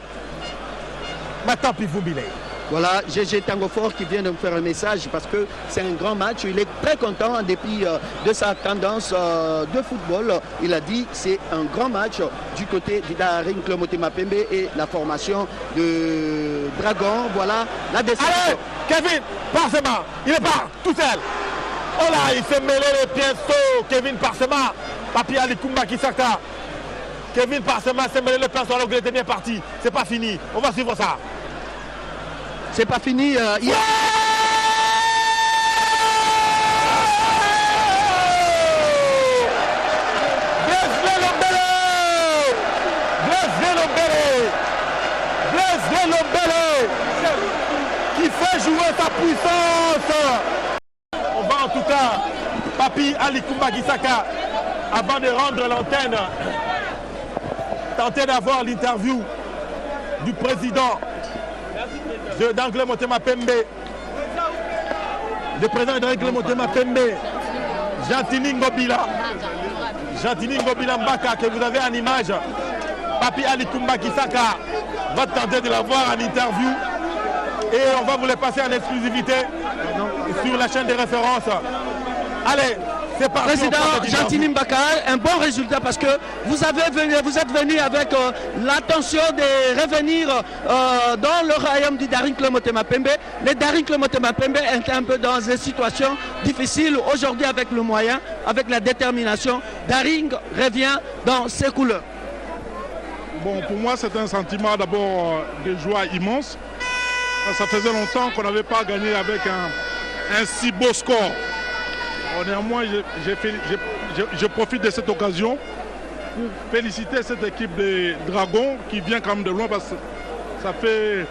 Matampi Vumbile. Voilà, GG Tangofort qui vient de me faire un message parce que c'est un grand match. Il est très content en dépit de sa tendance de football. Il a dit que c'est un grand match du côté du Daring Motema Pembe et la formation de Dragon. Voilà la décision. Allez, Kevin, Parsema, il est pas tout seul. Oh là, il s'est mêlé les pinceaux. Kevin Parsema, Papi Ali Kumba Kisaka. Kevin Parsema s'est mêlé le pinceau alors qu'il était bien parti. C'est pas fini. On va suivre ça. C'est pas fini. Blaise Lelombele qui fait jouer sa puissance. On va en tout cas, Papi Ali Kumba Kisaka, avant de rendre l'antenne, tenter d'avoir l'interview du président d'Anglais Motema Pembe. Le président d'Anglais Motema Pembe. Jantini Ngobila. Jantini Ngobila Mbaka, que vous avez en image. Papi Ali Toumba Kisaka va tenter de la voir en interview. Et on va vous les passer en exclusivité sur la chaîne de référence. Allez, c'est parti. Président Jantini Mbaka, un bon résultat parce que vous êtes venu avec l'intention de revenir dans le royaume du Daring Club Motema Pembe. Le Daring Club Motema Pembe est un peu dans une situation difficile. Aujourd'hui, avec le moyen, avec la détermination, Daring revient dans ses couleurs. Bon, pour moi, c'est un sentiment d'abord de joie immense. Ça faisait longtemps qu'on n'avait pas gagné avec un si beau score. Néanmoins, je profite de cette occasion pour féliciter cette équipe des Dragons qui vient quand même de loin parce que ça fait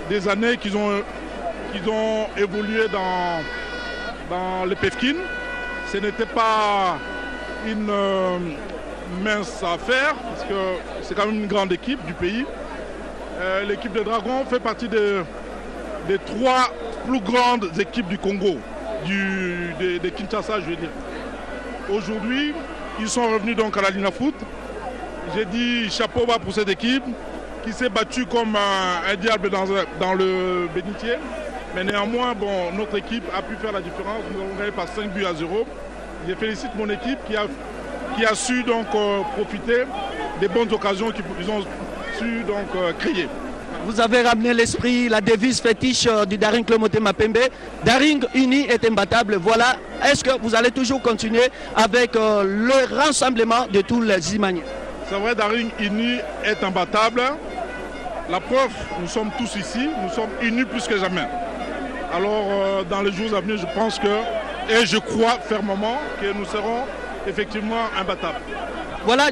des années qu'ils ont évolué dans le PEFKIN. Ce n'était pas une mince affaire parce que c'est quand même une grande équipe du pays. L'équipe des Dragons fait partie des 3 plus grandes équipes du Congo, de Kinshasa, je veux dire. Aujourd'hui, ils sont revenus donc à la Lina Foot. J'ai dit chapeau bas pour cette équipe qui s'est battue comme un diable dans le bénitier. Mais néanmoins, bon, notre équipe a pu faire la différence. Nous avons gagné par 5-0. Je félicite mon équipe qui a su donc profiter des bonnes occasions qu'ils ont su donc créer. Vous avez ramené l'esprit, la devise fétiche du Daring Club Motema Pembe. Daring uni est imbattable. Voilà. Est-ce que vous allez toujours continuer avec le rassemblement de tous les Imaniens? C'est vrai, Daring uni est imbattable. La preuve, nous sommes tous ici, nous sommes unis plus que jamais. Alors, dans les jours à venir, je pense et je crois fermement que nous serons effectivement imbattables. Voilà.